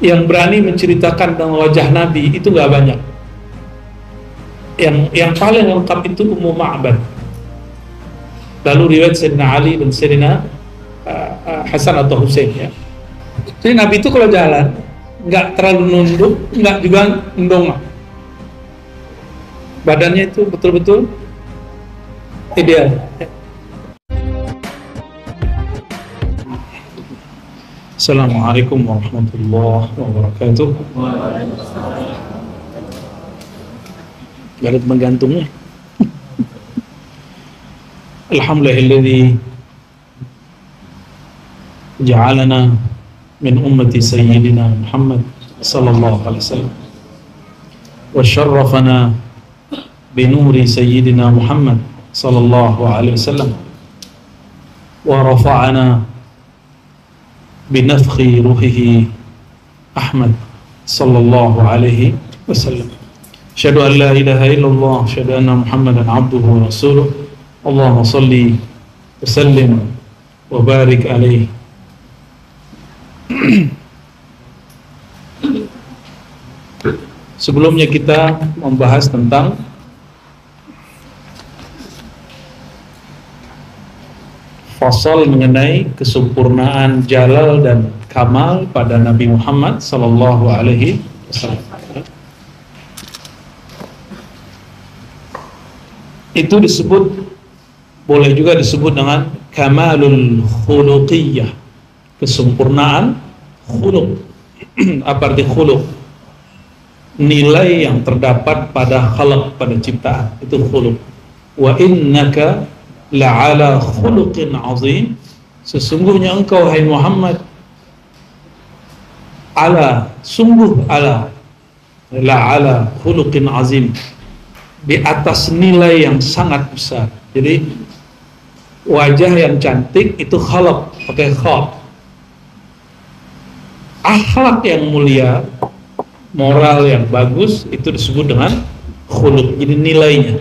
yang berani menceritakan tentang wajah Nabi itu nggak banyak. Yang paling lengkap itu Ummu Ma'bad, lalu riwayat Sayyidina Ali dan Sayyidina Hasan atau Husain ya. Jadi Nabi itu kalau jalan nggak terlalu nunduk, nggak juga mendongak, badannya itu betul-betul ideal. Assalamualaikum warahmatullahi wabarakatuh. Gak ada teman gantungnya. Alhamdulillahilladzi ja'alana min ummati sayyidina Muhammad sallallahu alaihi wasallam wa syarrafana binuri sayyidina Muhammad sallallahu alaihi wasallam wa rafa'ana binafkhi ruhihi Ahmad sallallahu alaihi wasallam. Asyhadu an la ilaha illallah, asyhadu anna Muhammadan abduhu wa rasuluh. Allahumma salli wa sallim wa barik alaihi. Sebelumnya kita membahas tentang fasal mengenai kesempurnaan jalal dan kamal pada Nabi Muhammad sallallahu alaihi wasallam. Itu disebut, boleh juga disebut dengan kamalul khuluqiyah, kesempurnaan khuluq. Apa arti khuluq? Nilai yang terdapat pada khalaq, pada ciptaan, itu khuluq. Wa innaka la'ala khuluqin azim, sesungguhnya engkau hai Muhammad sungguh la'ala khuluqin azim, di atas nilai yang sangat besar. Jadi wajah yang cantik itu khalaq, pakai kha. Akhlak yang mulia, moral yang bagus, itu disebut dengan khuluq. Jadi nilainya.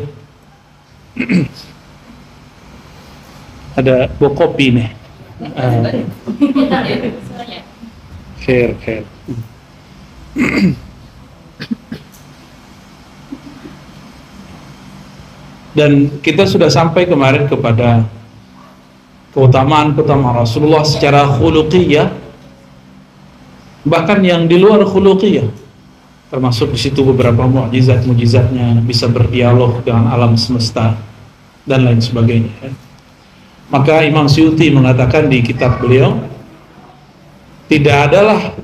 Ada buah kopi nih. Khair. Dan kita sudah sampai kemarin kepada keutamaan Rasulullah secara khuluqiyah, bahkan yang di luar khuluqiyah, termasuk di situ beberapa mukjizatnya, bisa berdialog dengan alam semesta dan lain sebagainya. Maka Imam Suyuti mengatakan di kitab beliau, tidak adalah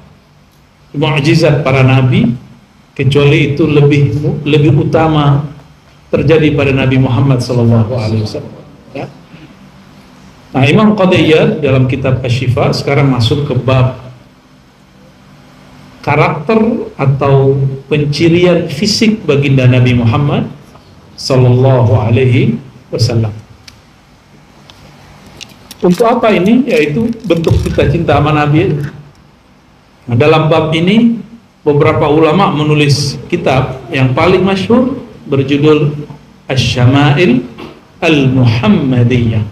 mukjizat para nabi kecuali itu lebih utama terjadi pada Nabi Muhammad sallallahu alaihi wasallam. Ya. Nah, Imam Qadiyat dalam kitab Asy-Syifa sekarang masuk ke bab karakter atau pencirian fisik baginda Nabi Muhammad sallallahu alaihi wasallam. Untuk apa ini? Yaitu bentuk kita cinta sama Nabi. Nah, dalam bab ini beberapa ulama menulis kitab yang paling masyhur berjudul Asy-Syama'il Al-Muhammadiyah,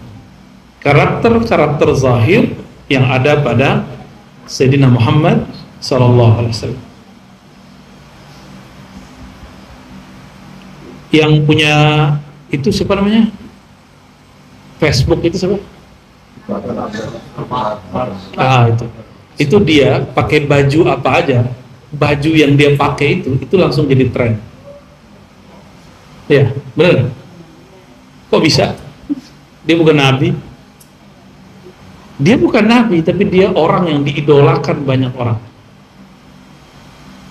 karakter-karakter zahir yang ada pada Sayyidina Muhammad sallallahu alaihi wasallam. Yang punya itu siapa namanya? Facebook itu siapa? Itu dia pakai baju apa aja, baju yang dia pakai itu langsung jadi tren. Ya, benar. Kok bisa? Dia bukan nabi. Dia bukan nabi, tapi dia orang yang diidolakan banyak orang.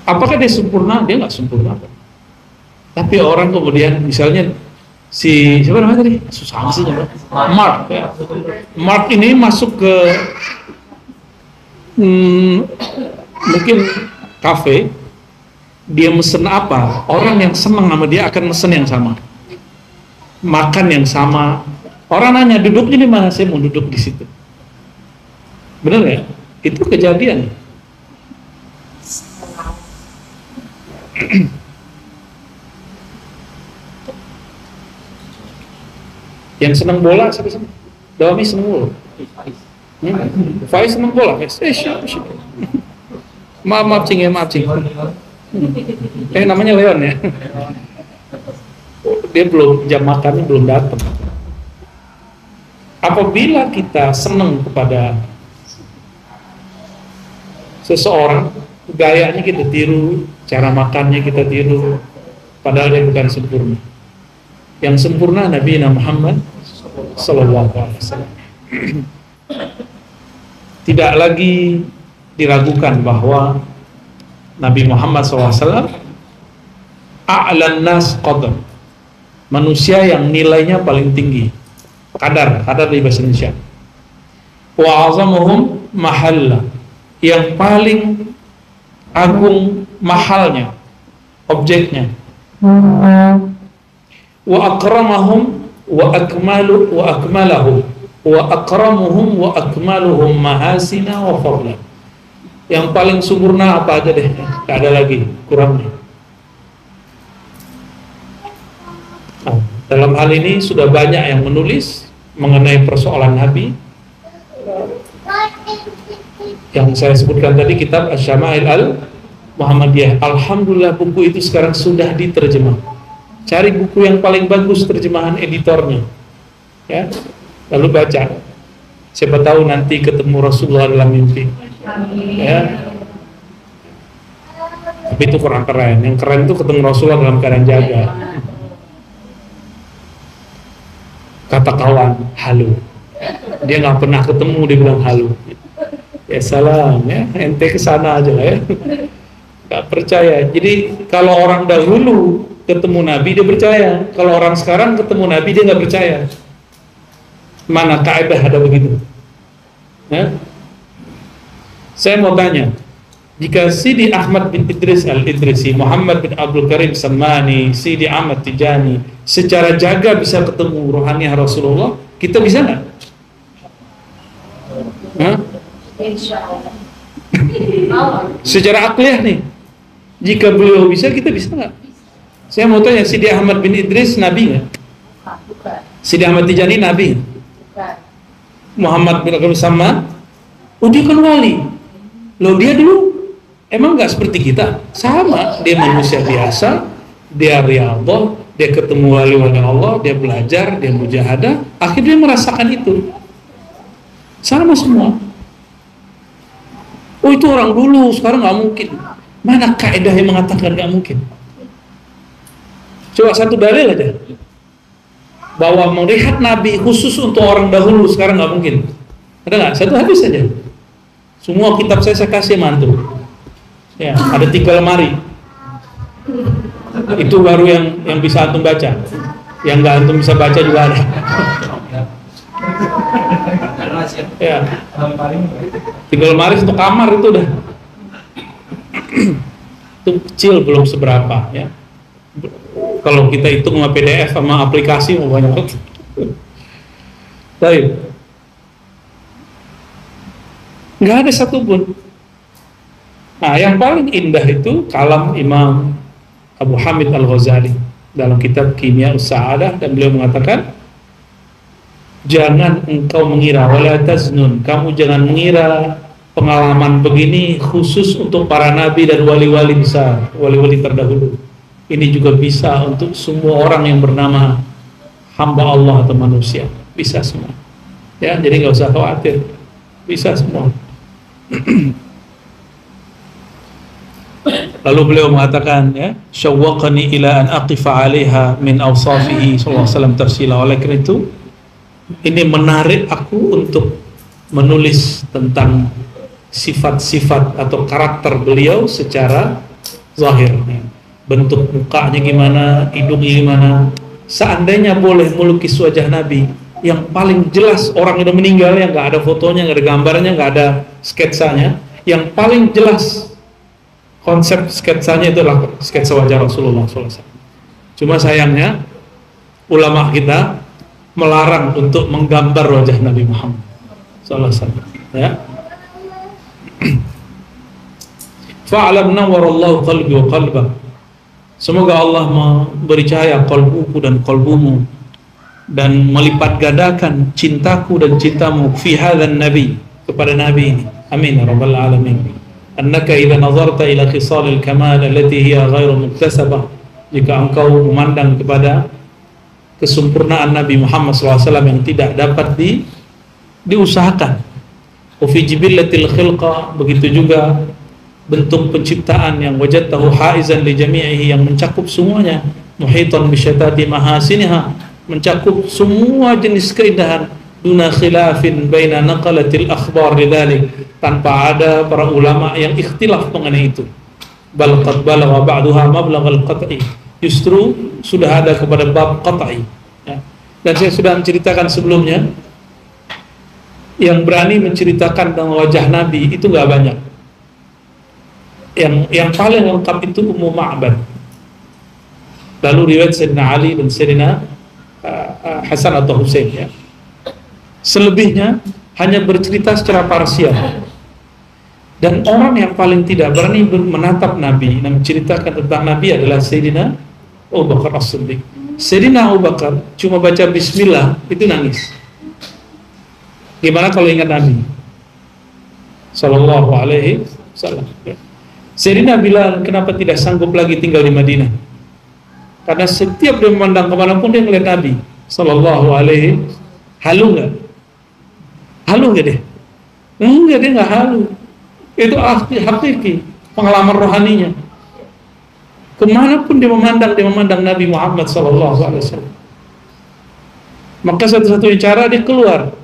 Apakah dia sempurna? Dia nggak sempurna. Tapi orang kemudian, misalnya siapa namanya tadi? Susah sih namanya. Mark. Ya. Mark ini masuk ke mungkin kafe, dia mesen apa, orang yang senang sama dia akan mesen yang sama, makan yang sama. Orang nanya, duduknya di mana? Saya mau duduk di situ. Benar ya? Itu kejadian. Yang senang bola siapa sih? Dawami senang bola. Faiz senang bola. Maaf Cing ya, maaf Cing. Namanya Leon ya. Dia belum, jam makannya belum datang. Apabila kita senang kepada seseorang, gayanya kita tiru, cara makannya kita tiru, padahal dia bukan sempurna. Yang sempurna Nabi Muhammad Sallallahu Alaihi Wasallam. Tidak lagi diragukan bahwa Nabi Muhammad SAW a'lan nas qadar, manusia yang nilainya paling tinggi, kadar di bahasa Indonesia. Wa azamuhum mahalla, yang paling agung mahalnya, objeknya. Wa akramahum wa akmalahum wa akramuhum wa akmaluhum mahasina wa fadla. Yang paling sempurna apa aja deh, gak ada lagi kurangnya. Nah, dalam hal ini sudah banyak yang menulis mengenai persoalan Nabi. Yang saya sebutkan tadi kitab Asy-Syama'il Al-Muhammadiyah. Alhamdulillah buku itu sekarang sudah diterjemah. Cari buku yang paling bagus terjemahan editornya, ya, lalu baca. Siapa tahu nanti ketemu Rasulullah dalam mimpi. Ya. Tapi itu kurang keren. Yang keren itu ketemu Rasulullah dalam keadaan jaga. Kata kawan, halo. Dia nggak pernah ketemu, dia bilang halo. Ya salam, ya ente kesana aja lah ya. Nggak percaya. Jadi kalau orang dahulu ketemu Nabi dia percaya. Kalau orang sekarang ketemu Nabi dia nggak percaya. Mana kaidah ada begitu? Ya? Saya mau tanya, jika Sidi Ahmad bin Idris Al-Idrisi, Muhammad bin Abdul Karim Sammani, Sidi Ahmad Tijani secara jaga bisa ketemu rohani Rasulullah, kita bisa nggak? Secara akliyah nih, jika beliau bisa, kita bisa nggak? Saya mau tanya, Sidi Ahmad bin Idris Nabi nggak? Sidi Ahmad Tijani Nabi? Muhammad bin Abdul Sammani, dia kan wali. Loh, dia dulu emang nggak seperti kita? Sama, dia manusia biasa, dia riyadhah, dia ketemu wali-wali Allah, dia belajar, dia mujahadah, akhirnya dia merasakan itu. Sama semua. Oh, itu orang dulu, sekarang nggak mungkin. Mana kaidah yang mengatakan nggak mungkin? Coba satu dalil aja, bahwa melihat Nabi khusus untuk orang dahulu sekarang nggak mungkin. Ada nggak? Satu hadis saja. Semua kitab saya kasih mantu. Ya, ada 3 lemari. Itu baru yang bisa antum baca. Yang nggak antum bisa baca juga ada. Ya, 3 lemari untuk kamar itu udah. Itu kecil, belum seberapa ya. Kalau kita hitung sama PDF sama aplikasi mau banyak banget. Baik. Nggak ada satupun. Nah, yang paling indah itu kalam Imam Abu Hamid Al-Ghazali dalam kitab Kimya Us-Sa'adah, dan beliau mengatakan, jangan engkau mengira, wala taznun, kamu jangan mengira pengalaman begini khusus untuk para nabi dan wali-wali besar, wali-wali terdahulu. Ini juga bisa untuk semua orang yang bernama hamba Allah atau manusia, bisa semua. Ya, jadi nggak usah khawatir, bisa semua. Lalu beliau mengatakan, ya, syawwaqani ila an aqifa 'alaiha min awsafihi sallallahu alaihi wasallam tafsila. Oleh karena itu, ini menarik aku untuk menulis tentang sifat-sifat atau karakter beliau secara zahir. Bentuk mukanya gimana, hidungnya gimana. Seandainya boleh melukis wajah Nabi yang paling jelas, orang udah meninggal, yang nggak ada fotonya, nggak ada gambarnya, nggak ada sketsanya, yang paling jelas konsep sketsanya itu adalah sketsa wajah Rasulullah SAW. Cuma sayangnya ulama kita melarang untuk menggambar wajah Nabi Muhammad SAW. Ya. Fa'alam nawwarallahu qalbi wa qalbak. Semoga Allah memberi cahaya kalbuku dan kalbumu, dan melipat gandakan cintaku dan cintamu fi hadzal nabi, kepada nabi ini. Amin ya rabbal alamin. annaka idza nazarta ila khisalil kamal allati hiya ghairu muktasabah, jika engkau memandang kepada kesempurnaan Nabi Muhammad SAW yang tidak dapat diusahakan, wa fi jibillatil khilqa, begitu juga bentuk penciptaan yang wajadtahu haizan li jami'ihi, yang mencakup semuanya, muhitan bi syatati mahasiniha, mencakup semua jenis keindahan, duna khilafin baina naqalatil akhbar lidzalik, tanpa ada para ulama yang ikhtilaf mengenai itu. Bal qad balagha ba'daha mablaghal qat'i, justru sudah ada kepada bab qat'i, ya. Dan saya sudah menceritakan sebelumnya, yang berani menceritakan tentang wajah Nabi itu nggak banyak. Yang paling lengkap itu Ummu Ma'bad, lalu riwayat Sayyidina Ali dan Sayyidina Hasan atau Husain, ya. Selebihnya hanya bercerita secara parsial. Dan orang yang paling tidak berani menatap Nabi dan menceritakan tentang Nabi adalah Sayyidina Abu Bakar As-Siddiq. Sayyidina Abu Bakar cuma baca bismillah itu nangis. Gimana kalau ingat Nabi Sallallahu Alaihi Wasallam? Sayyidina Bilal kenapa tidak sanggup lagi tinggal di Madinah? Karena setiap dia memandang kemanapun dia melihat Nabi Sallallahu Alaihi. Halu nggak? Halu nggak dia? Enggak, dia nggak halu. Itu hakiki pengalaman rohaninya. Kemanapun dia memandang Nabi Muhammad Sallallahu Alaihi Wasallam. Maka satu-satunya cara dia keluar.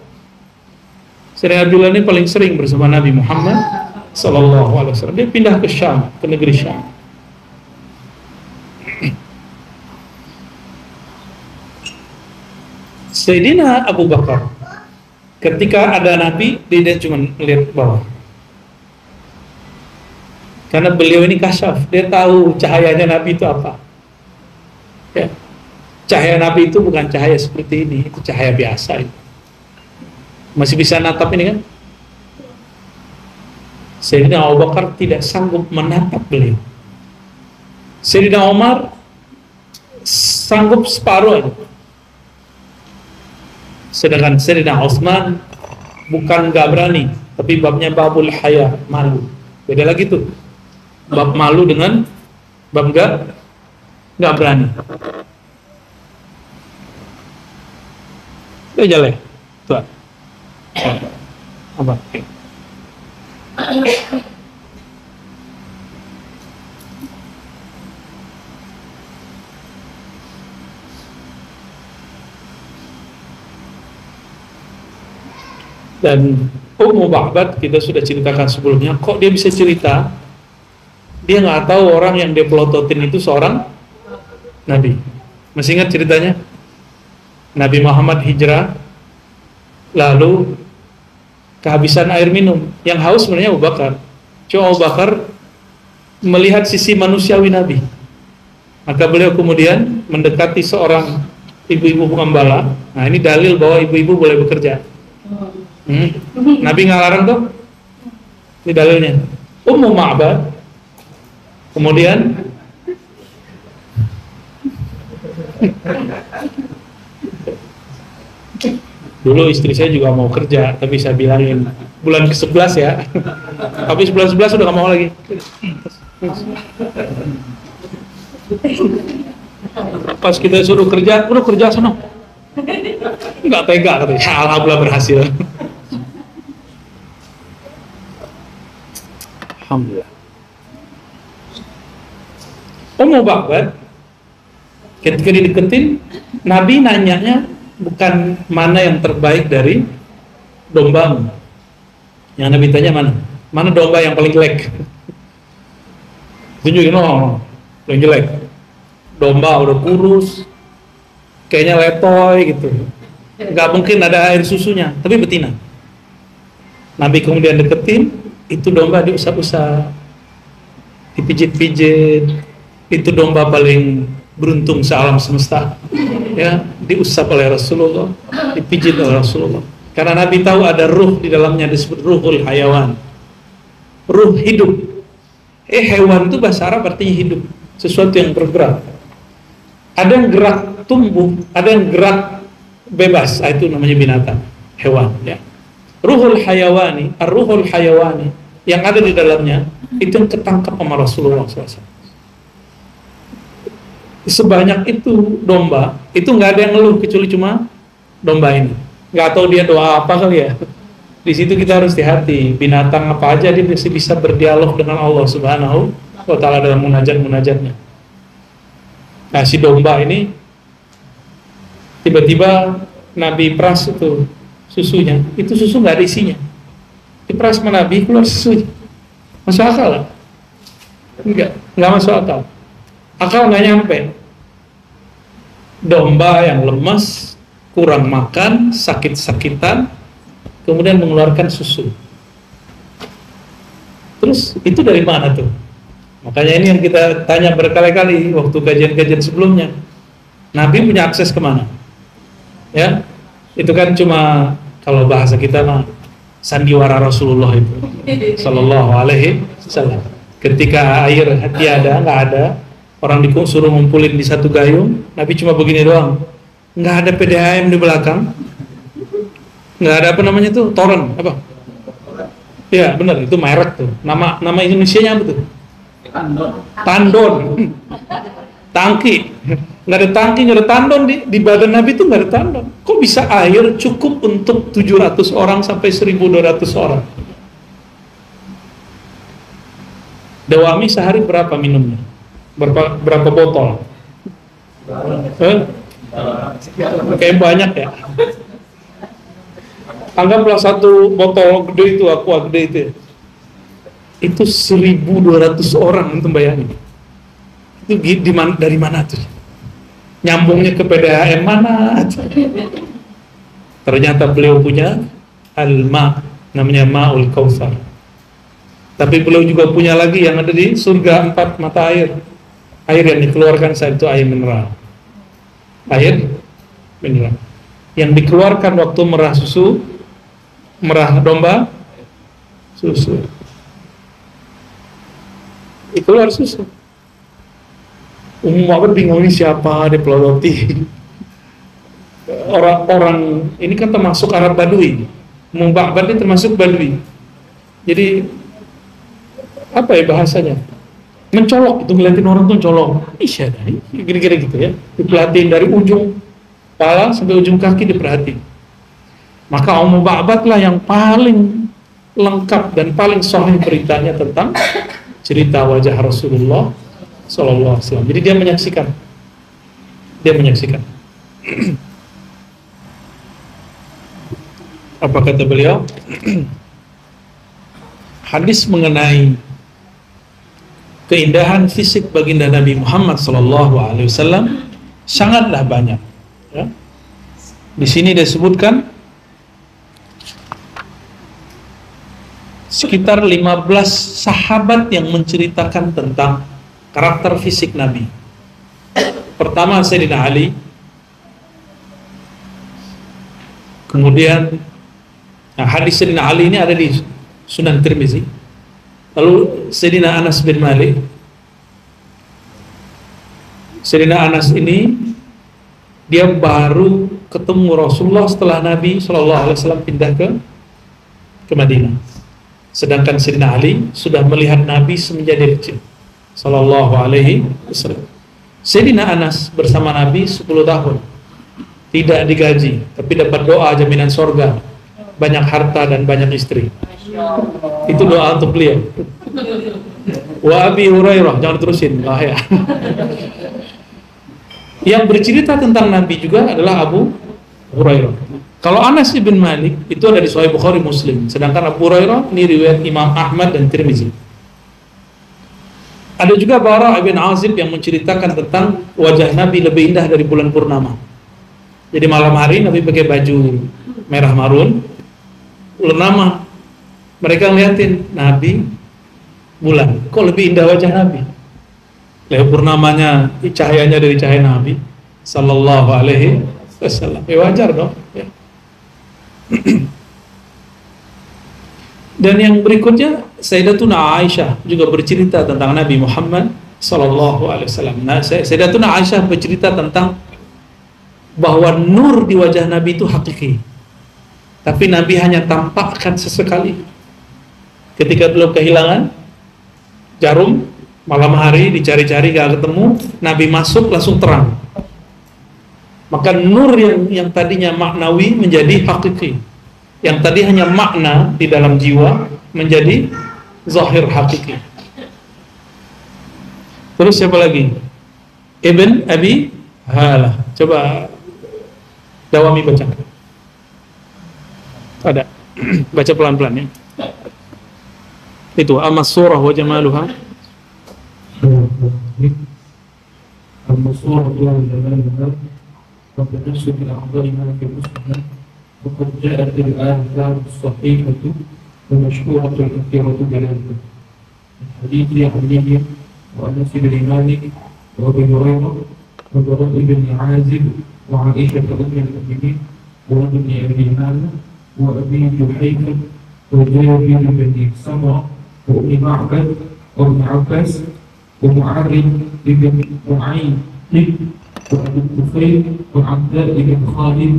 Sayyidina Bilal ini paling sering bersama Nabi Muhammad Sallallahu Alaihi Wasallam. Dia pindah ke Syam, ke negeri Syam. Sayyidina Abu Bakar ketika ada Nabi, dia cuma lihat bawah. Karena beliau ini kasyaf, dia tahu cahayanya Nabi itu apa. Ya. Cahaya Nabi itu bukan cahaya seperti ini, itu cahaya biasa. Masih bisa natap ini kan? Sayyidina Abu Bakar tidak sanggup menatap beliau. Sayyidina Umar sanggup separuh aja. Sedangkan Sayyidina Utsman bukan gak berani, tapi babnya babul haya, malu. Beda lagi tuh. Bab malu dengan bab gak berani. Itu jalan. Tuh. Apa? Dan Ummu Ma'bad kita sudah ceritakan sebelumnya. Kok dia bisa cerita? Dia nggak tahu orang yang dia pelototin itu seorang Nabi. Masih ingat ceritanya? Nabi Muhammad hijrah, lalu kehabisan air minum. Yang haus sebenarnya Abu Bakar. Cuma Abu Bakar melihat sisi manusiawi Nabi. Maka beliau kemudian mendekati seorang ibu-ibu pengembala. Nah, ini dalil bahwa ibu-ibu boleh bekerja. Nabi nggak larang tuh. Ini dalilnya. Ummu Ma'bad kemudian dulu istri saya juga mau kerja, tapi saya bilangin bulan ke-11 ya. Tapi bulan 11 udah gak mau lagi. Pas kita suruh kerja, udah kerja sana. Nggak tega katanya. Alhamdulillah berhasil. Alhamdulillah. Ummu Ma'bad ketika dideketin, Nabi nanyanya bukan mana yang terbaik dari dombamu. Yang Nabi tanya mana domba yang paling jelek. Tunjukin, paling jelek. Domba udah kurus, kayaknya letoy gitu. Nggak mungkin ada air susunya, tapi betina. Nabi kemudian deketin, itu domba diusap-usap, dipijit-pijit. Itu domba paling beruntung sealam semesta, ya, diusap oleh Rasulullah, dipijit oleh Rasulullah. Karena Nabi tahu ada ruh di dalamnya, disebut ruhul hayawan, ruh hidup. Hewan itu bahasa Arab artinya hidup, sesuatu yang bergerak. Ada yang gerak tumbuh, ada yang gerak bebas, itu namanya binatang, hewan. Ya. Ruhul hayawani, ar-ruhul hayawani, yang ada di dalamnya itu yang ketangkap sama Rasulullah SAW. Sebanyak itu domba, itu nggak ada yang ngeluh kecuali cuma domba ini. Nggak tahu dia doa apa kali ya. Di situ kita harus hati-hati. Binatang apa aja dia bisa berdialog dengan Allah Subhanahu wa Ta'ala dalam munajat-munajatnya. Nah, si domba ini tiba-tiba Nabi peras itu susunya, itu susu nggak ada isinya. Diperas sama Nabi keluar susu. Masuk akal lah? Nggak masuk akal. Akal nggak nyampe. Domba yang lemas, kurang makan, sakit-sakitan, kemudian mengeluarkan susu. Terus itu dari mana tuh? Makanya ini yang kita tanya berkali-kali waktu kajian-kajian sebelumnya. Nabi punya akses kemana? Ya, itu kan cuma kalau bahasa kita mah sandiwara Rasulullah itu, Sallallahu Alaihi Wasallam. Ketika air tiada, nggak ada, orang disuruh ngumpulin di satu gayung, Nabi cuma begini doang, nggak ada PDAM di belakang, nggak ada apa namanya tuh, toren apa? Ya benar, itu merek tuh. Nama Indonesianya apa tuh? Tandon. Tangki. Nggak ada tangki, nggak ada tandon di badan Nabi tuh nggak ada tandon. Kok bisa air cukup untuk 700 orang sampai 1.200 orang? Dawami sehari berapa minumnya? Berapa botol? Kayak banyak ya. Anggaplah satu botol gede itu, aqua gede itu 1.200 orang, untuk bayangin. Itu dari mana tuh? Nyambungnya ke PDAM mana? Ternyata beliau punya al-ma, namanya Ma'ul Kautsar. Tapi beliau juga punya lagi yang ada di surga 4 mata air. Air yang dikeluarkan saat itu air mineral. Air mineral. Yang dikeluarkan waktu merah susu, merah domba, susu. Itu keluar susu. Apa bingung ini siapa dipelototi. Orang-orang ini kan termasuk Arab Badui. Mumba'bad ini termasuk Badui. Jadi apa ya bahasanya? Mencolok, itu ngeliatin orang tuh colok. Iya, kira-kira gitu ya. Diperhatiin dari ujung kepala sampai ujung kaki diperhatiin. Maka Mumba'bad lah yang paling lengkap dan paling sahih beritanya tentang cerita wajah Rasulullah Sallallahu Alaihi Wasallam. Jadi dia menyaksikan. Apa kata beliau? Hadis mengenai keindahan fisik baginda Nabi Muhammad Sallallahu Alaihi Wasallam sangatlah banyak. Ya. Di sini disebutkan sekitar 15 sahabat yang menceritakan tentang karakter fisik Nabi. Pertama Sayyidina Ali, kemudian hadis Sayyidina Ali ini ada di Sunan Tirmizi. Lalu Sayyidina Anas bin Malik. Sayyidina Anas ini dia baru ketemu Rasulullah setelah Nabi SAW pindah ke Madinah. Sedangkan Sayyidina Ali sudah melihat Nabi semenjak dia kecil, Sallallahu Alaihi Wasallam. Sayyidina Anas bersama Nabi 10 tahun, tidak digaji, tapi dapat doa jaminan sorga, banyak harta dan banyak istri. Itu doa untuk beliau. Wa Abi Hurairah, jangan terusin lah ya. Yang bercerita tentang Nabi juga adalah Abu Hurairah. Kalau Anas bin Malik itu ada di Sahih Bukhari Muslim, sedangkan Abu Hurairah ini riwayat Imam Ahmad dan Tirmizi. Ada juga Bara bin Azib yang menceritakan tentang wajah Nabi lebih indah dari bulan purnama. Jadi malam hari Nabi pakai baju merah marun, purnama mereka ngeliatin Nabi bulan, kok lebih indah wajah Nabi. Lihat purnamanya, cahayanya dari cahaya Nabi Sallallahu Alaihi Wasallam. Ya wajar dong. Ya. Dan yang berikutnya Sayyidatuna Aisyah juga bercerita tentang Nabi Muhammad Sallallahu Alaihi Wasallam. Nah, Sayyidatuna Aisyah bercerita tentang bahwa nur di wajah Nabi itu hakiki, tapi Nabi hanya tampakkan sesekali Ketika beliau kehilangan jarum, malam hari dicari-cari gak ketemu, Nabi masuk langsung terang. Maka nur yang tadinya maknawi menjadi hakiki. Yang tadi hanya makna di dalam jiwa menjadi zahir hakiki. Terus siapa lagi? Ibn Abi Halah. Coba Dawami baca. Ada. Baca pelan-pelan ya. Itu amma surah wa jamaluha. amma surah wa jamaluha wa tanassul al-a'dha'i fi muslimin wa qad ja'at al-athar as-sahihah wa mashhurah kathirah bilalika hadith Ali wa Anas bin Malik wa Abu Hurairah wa Bara' bin Azib wa Aisyah al-Mu'minin wa Ibn Abi Halah wa Abi Juhayfah wa Jabir bin Samurah wa Ibn Ma'bad wa Ibn Abbas wa Mu'arrid bin Mu'ayyid wa Abu Tufail wa Abdullah bin Khalid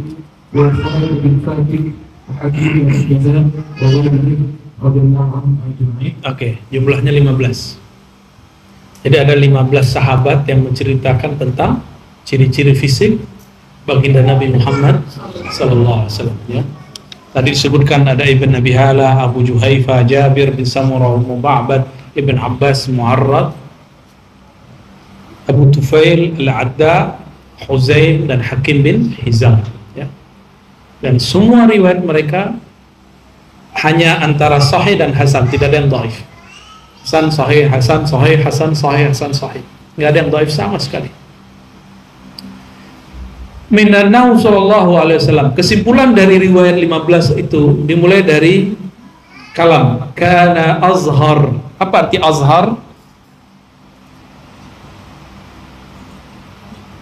wa Khalid bin Fatih wa Hakim bin Hizam wa Walid radhiyallahu anhum ajma'in. Oke, jumlahnya 15. Jadi ada 15 sahabat yang menceritakan tentang ciri-ciri fisik baginda Nabi Muhammad sallallahu alaihi wasallam ya. Tadi disebutkan ada Ibn Abi Halah, Abu Juhayfah, Jabir bin Samurah, Muba'bad, Ibn Abbas, Mu'arrad, Abu Tufail, Al-Adda, Huzaim, dan Hakim bin Hizam ya. Dan semua riwayat mereka hanya antara sahih dan hasan, tidak ada yang dhaif. Hasan sahih, hasan sahih, hasan sahih, hasan sahih. Tidak ada yang dhaif sama sekali. Minannahu sallallahu alaihi wasallam. Kesimpulan dari riwayat 15 itu dimulai dari kalam kana azhar. Apa arti azhar?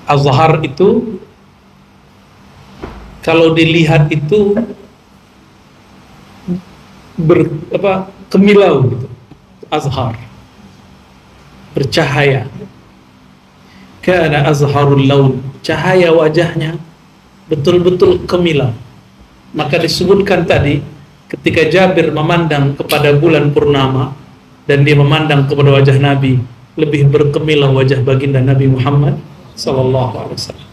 Azhar itu kalau dilihat itu kemilau gitu. Azhar, bercahaya. Kana azharul laun, cahaya wajahnya betul-betul kemilau. Maka disebutkan tadi ketika Jabir memandang kepada bulan purnama dan dia memandang kepada wajah Nabi, lebih berkemilau wajah baginda Nabi Muhammad sallallahu alaihi wasallam.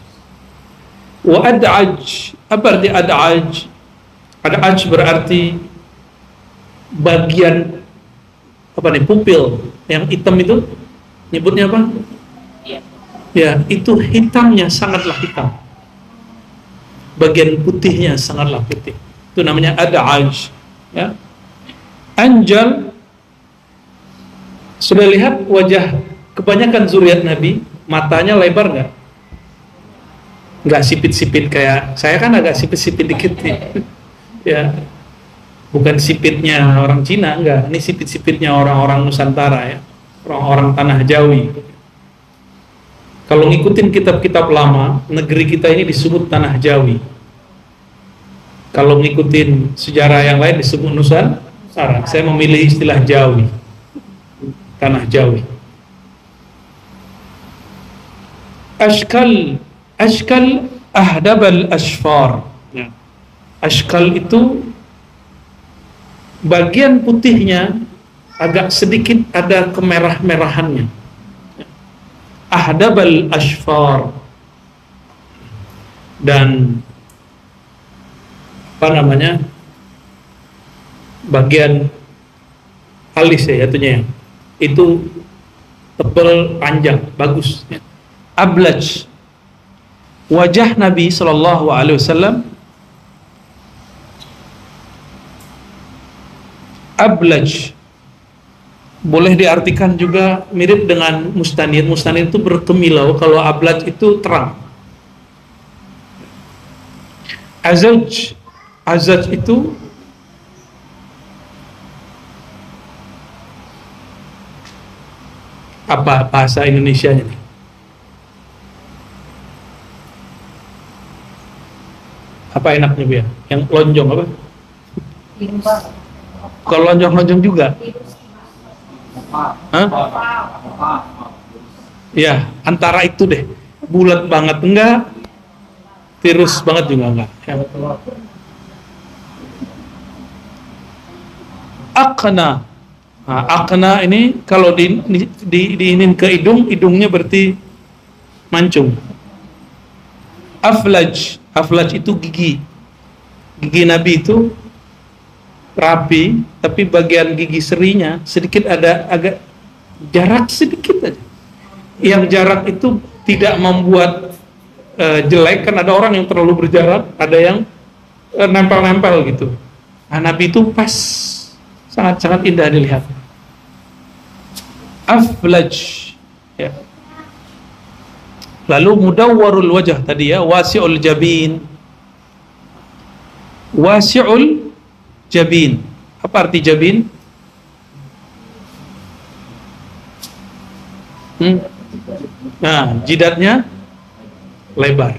Wa ad'aj, apa arti ad'aj? Ad'aj berarti bagian apa nih, pupil yang hitam itu nyebutnya apa? Ya, itu hitamnya sangatlah hitam. Bagian putihnya sangatlah putih. Itu namanya ad'aj. Ya. Anjal, sudah lihat wajah kebanyakan zuriat Nabi, matanya lebar nggak? Nggak sipit-sipit kayak saya kan agak sipit-sipit dikit nih. Ya, bukan sipitnya orang Cina, enggak. Ini sipit-sipitnya orang-orang Nusantara ya, orang-orang tanah Jawi. Kalau ngikutin kitab-kitab lama, negeri kita ini disebut tanah Jawi. Kalau ngikutin sejarah yang lain disebut Nusantara. Saya memilih istilah Jawi, tanah Jawi. Ashkal ahdabal ashfar. Ya. Ashkal itu bagian putihnya agak sedikit ada kemerah-merahannya. Ahdabal ashfar. Dan apa namanya, bagian alis ya itunya, itu tebal panjang bagus ya. Ablaj, wajah Nabi sallallahu alaihi wasallam ablaj boleh diartikan juga mirip dengan mustanir. Mustanir itu berkemilau, kalau ablaj itu terang. Azaj itu apa bahasa Indonesianya nih? Apa enaknya Bia? Yang lonjong apa? Kalau lonjong-lonjong juga? Hah? Ya, antara itu deh. Bulat banget enggak, tirus banget juga enggak. Aqna, Nah, akna ini kalau diinin ke hidung, hidungnya berarti mancung. Aflaj itu gigi. Gigi Nabi itu rapi, tapi bagian gigi serinya sedikit ada agak jarak sedikit aja. Yang jarak itu tidak membuat jelek, kan ada orang yang terlalu berjarak, ada yang nempel-nempel gitu. Nah, Nabi itu pas, sangat-sangat indah dilihat. Aflaj, ya. Lalu mudawwarul wajah tadi ya, wasi'ul jabin. Wasi'ul jabin. Apa arti jabin? Nah, jidatnya lebar.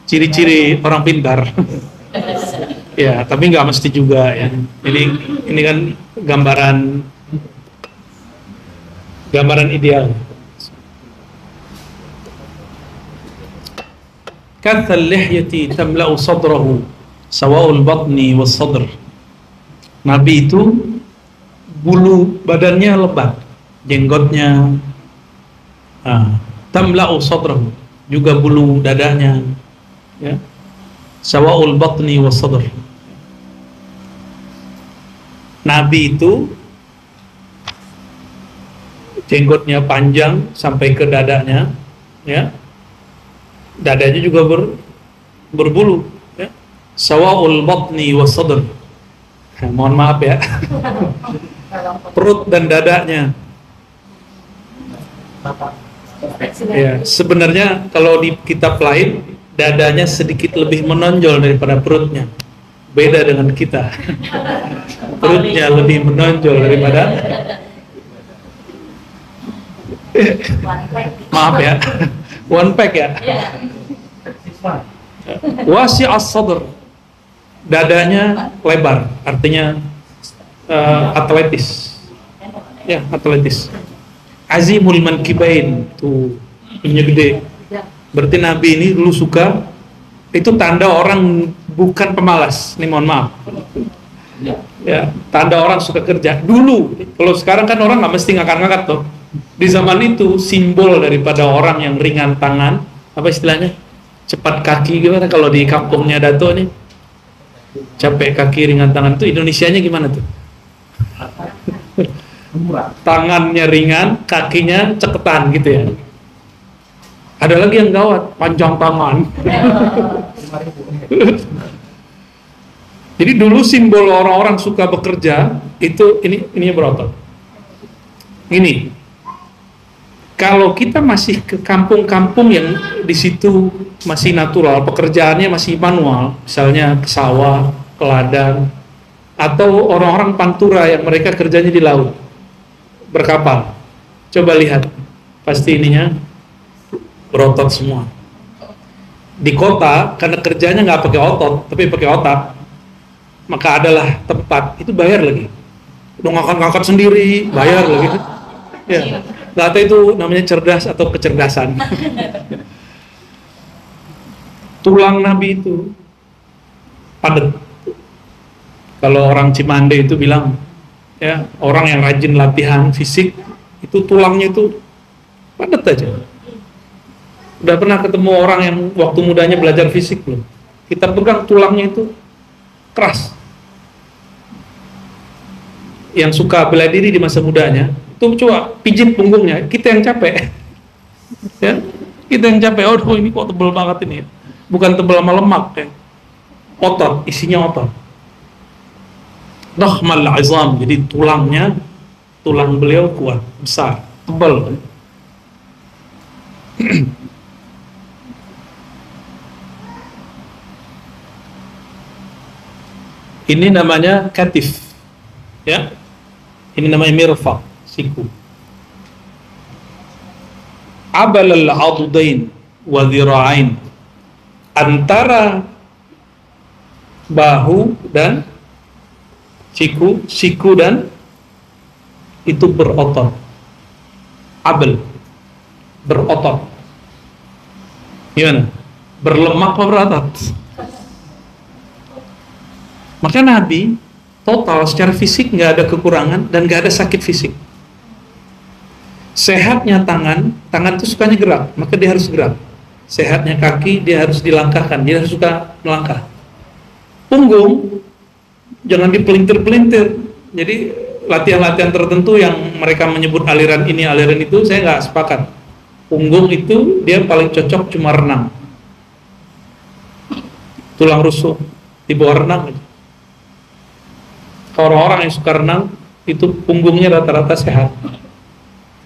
Ciri-ciri orang pintar. Ya, tapi nggak mesti juga ya. Ini kan gambaran ideal. Kathal lihyati tamla'u sadrahu sawa'ul batni was sadr. Nabi itu bulu badannya lebat, jenggotnya tamla'u sadrahu, juga bulu dadanya, ya. Sawa'ul batni was sadr. Nabi itu jenggotnya panjang sampai ke dadanya, ya. Dadanya juga berbulu, ya. Sawa'ul batni was sadr. Mohon maaf ya. Perut dan dadanya. Ya, sebenarnya kalau di kitab lain dadanya sedikit lebih menonjol daripada perutnya. Beda dengan kita. Perutnya lebih menonjol daripada. Maaf ya. One pack ya. Wasi'as sadr. Dadanya lebar, artinya atletis. Ya, atletis. Azimul mankibain, tuh punya gede. Berarti Nabi ini dulu suka, itu tanda orang bukan pemalas. Ini mohon maaf. Ya, tanda orang suka kerja. Dulu, kalau sekarang kan orang nggak mesti ngangkat-ngangkat tuh. Di zaman itu simbol daripada orang yang ringan tangan, apa istilahnya? Cepat kaki gimana kalau di kampungnya Dato nih? Capek kaki ringan tangan tuh Indonesianya gimana tuh? Tangannya ringan, kakinya ceketan gitu ya. Ada lagi yang gawat, panjang tangan. Jadi dulu simbol orang-orang suka bekerja itu ini berotot. Ini. Kalau kita masih ke kampung-kampung yang di situ masih natural, pekerjaannya masih manual, misalnya ke sawah, ke ladang, atau orang-orang pantura yang mereka kerjanya di laut, berkapal. Coba lihat, pasti ininya berotot semua. Di kota, karena kerjanya nggak pakai otot, tapi pakai otak, maka adalah tempat, itu bayar lagi. Udah ngangkat-ngangkat sendiri, bayar lagi. Ya. Nggak tahu itu namanya cerdas atau kecerdasan. Tulang Nabi itu padat. Kalau orang Cimande itu bilang, ya orang yang rajin latihan fisik itu tulangnya itu padat aja. Udah pernah ketemu orang yang waktu mudanya belajar fisik belum? Kita pegang tulangnya itu keras. Yang suka bela diri di masa mudanya, itu coba pijit punggungnya, kita yang capek. Ya, kita yang capek. Oh, ini kok tebel banget ini. Bukan tebel sama lemak ya. Otot, isinya otot. Rahmal azam, jadi tulang beliau kuat, besar, tebal. Ini namanya katif. Ya. Ini namanya mirfaq, siku. Abalal adudain wa dhira'ain, antara bahu dan siku dan itu berotot. Abal, berotot. Gimana? Berlemak apa berotot? Maka Nabi total secara fisik, nggak ada kekurangan dan nggak ada sakit fisik. Sehatnya tangan itu sukanya gerak, maka dia harus gerak. Sehatnya kaki, dia harus dilangkahkan, dia harus suka melangkah. Punggung jangan dipelintir-pelintir. Jadi latihan-latihan tertentu yang mereka menyebut aliran ini, aliran itu, saya nggak sepakat. Punggung itu dia paling cocok cuma renang. Tulang rusuk di bawah renang. Orang-orang yang suka renang itu punggungnya rata-rata sehat.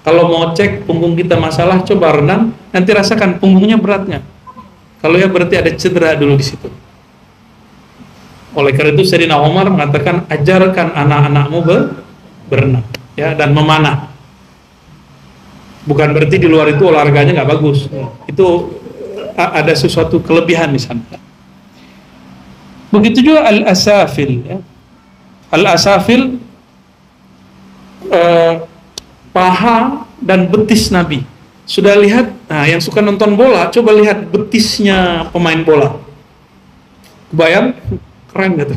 Kalau mau cek punggung kita masalah, coba renang, nanti rasakan punggungnya beratnya. Kalau ya berarti ada cedera dulu di situ. Oleh karena itu Sayyidina Umar mengatakan, ajarkan anak-anakmu berenang, ya, dan memanah. Bukan berarti di luar itu olahraganya nggak bagus. Itu ada sesuatu kelebihan di sana. Begitu juga al-asafil, ya. Al-asafil paha dan betis Nabi. Sudah lihat? Nah, yang suka nonton bola, coba lihat betisnya pemain bola. Kebayang? Keren gitu.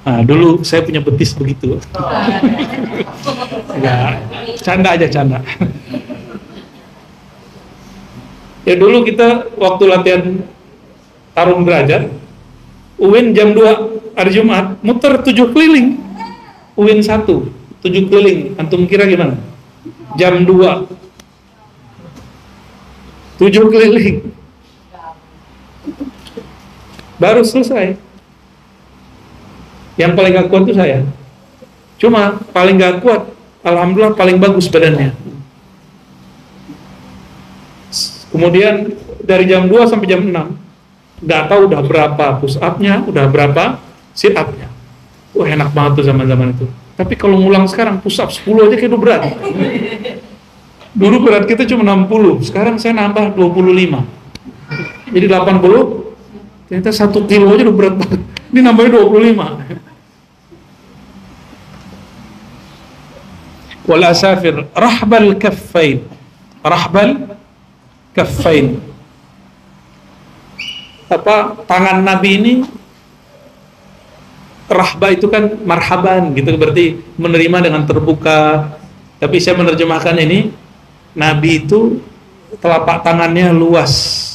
Nah, dulu saya punya betis begitu. Ya, canda aja, canda. Ya dulu kita waktu latihan tarung derajat, UIN jam 2 hari Jumat, muter 7 keliling. UIN 1, 7 keliling. Antum kira gimana? Jam 2 7 keliling. Baru selesai. Yang paling gak kuat itu saya. Cuma paling gak kuat, alhamdulillah paling bagus badannya. Kemudian dari jam 2 sampai jam 6, gak tahu udah berapa push up-nya, udah berapa sit up-nya. Wah, enak banget tuh zaman-zaman itu. Tapi kalau ngulang sekarang push up 10 aja kayak udah berat. Dulu berat kita cuma 60, sekarang saya nambah 25. Jadi 80, ternyata 1 kilo aja udah berat banget. Ini nambahnya 25. Wal asafir rahbal kaffain. Rahbal kaffain. Apa, tangan Nabi ini, rahba itu kan marhaban gitu, berarti menerima dengan terbuka. Tapi saya menerjemahkan ini, Nabi itu telapak tangannya luas.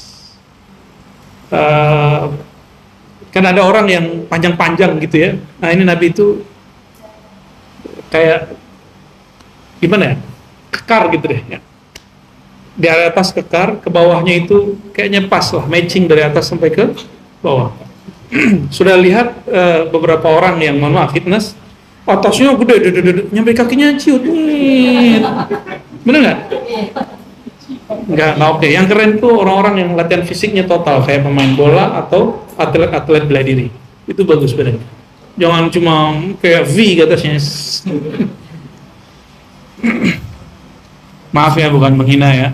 Kan ada orang yang panjang-panjang gitu ya. Nah, ini Nabi itu kayak gimana ya, kekar gitu deh ya. Di atas kekar, ke bawahnya itu kayaknya pas lah, matching dari atas sampai ke bawah. Sudah lihat beberapa orang yang mohon maaf fitness, atasnya gede, nyampe kakinya ciut. Bener nggak? Nggak oke. Yang keren tuh orang-orang yang latihan fisiknya total, kayak pemain bola atau atlet-atlet bela diri. Itu bagus badannya. Jangan cuma kayak V ke atasnya. Maaf ya, bukan menghina ya.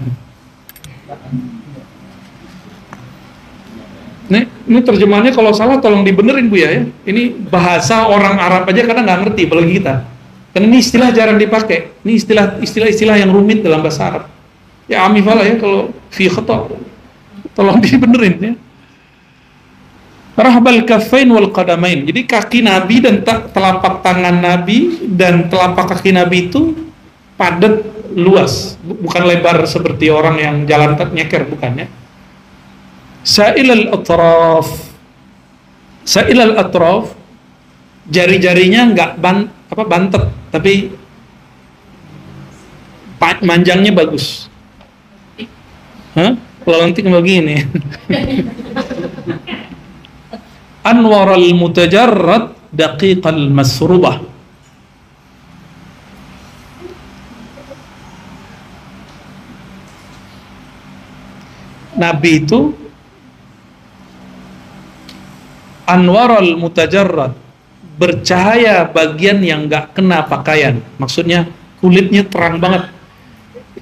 Ini terjemahannya kalau salah tolong dibenerin Bu ya. Ini bahasa orang Arab aja kadang nggak ngerti, apalagi kita. Karena ini istilah jarang dipakai. Ini istilah yang rumit dalam bahasa Arab. Ya amifala ya, kalau fi khata tolong dibenerin ya. Rahbal kaffain wal qadamain. Jadi kaki Nabi dan telapak tangan Nabi dan telapak kaki Nabi itu padat, luas, bukan lebar seperti orang yang jalan nyeker, bukan ya. Sa'ilal atraf, jari-jarinya nggak bantet, tapi manjangnya bagus. Kalau nanti begini. Anwaral mutajarrad daqiqal masrubah. Nabi itu anwaral mutajarrad, bercahaya bagian yang nggak kena pakaian. Maksudnya kulitnya terang banget.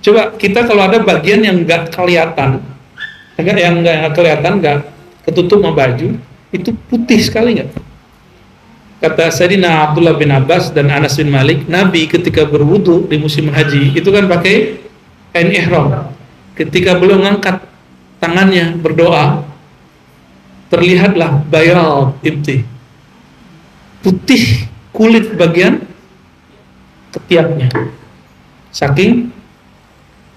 Coba kita kalau ada bagian yang nggak kelihatan, nggak kelihatan, nggak ketutup sama baju, itu putih sekali nggak? Kata Sayyidina Abdullah bin Abbas dan Anas bin Malik, Nabi ketika berwudu di musim haji itu kan pakai kain ihram. Ketika beliau ngangkat tangannya berdoa, terlihatlah bayal ibti, putih kulit bagian ketiaknya, saking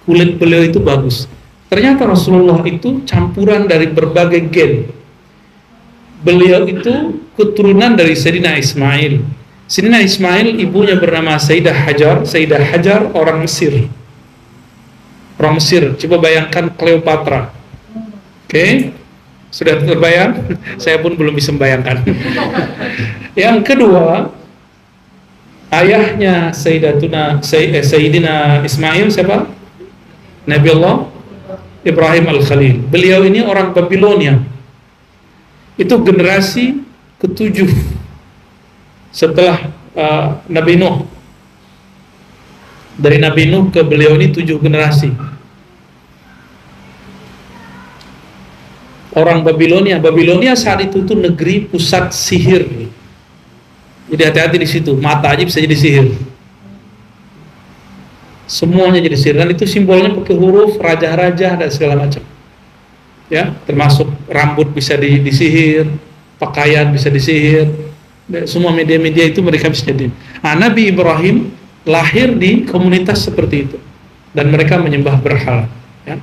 kulit beliau itu bagus. Ternyata Rasulullah itu campuran dari berbagai gen. Beliau itu keturunan dari Sayyidina Ismail. Sayyidina Ismail ibunya bernama Sayyidah Hajar. Sayyidah Hajar orang Mesir. Orang Mesir. Coba bayangkan Cleopatra. Oke? Sudah terbayang? Saya pun belum bisa membayangkan. Yang kedua, ayahnya Sayyidina Ismail siapa? Nabi Allah Ibrahim Al-Khalil. Beliau ini orang Babilonia. Itu generasi ke-7 setelah Nabi Nuh. Dari Nabi Nuh ke beliau ini 7 generasi. Orang Babilonia. Babilonia saat itu tuh negeri pusat sihir. Jadi hati-hati di situ. Mata aja bisa jadi sihir. Semuanya jadi sihir, dan itu simbolnya pakai huruf raja-raja dan segala macam. Ya, termasuk rambut bisa disihir, pakaian bisa disihir, semua media-media itu mereka bisa jadi. Nah, Nabi Ibrahim lahir di komunitas seperti itu, dan mereka menyembah berhala. Ya.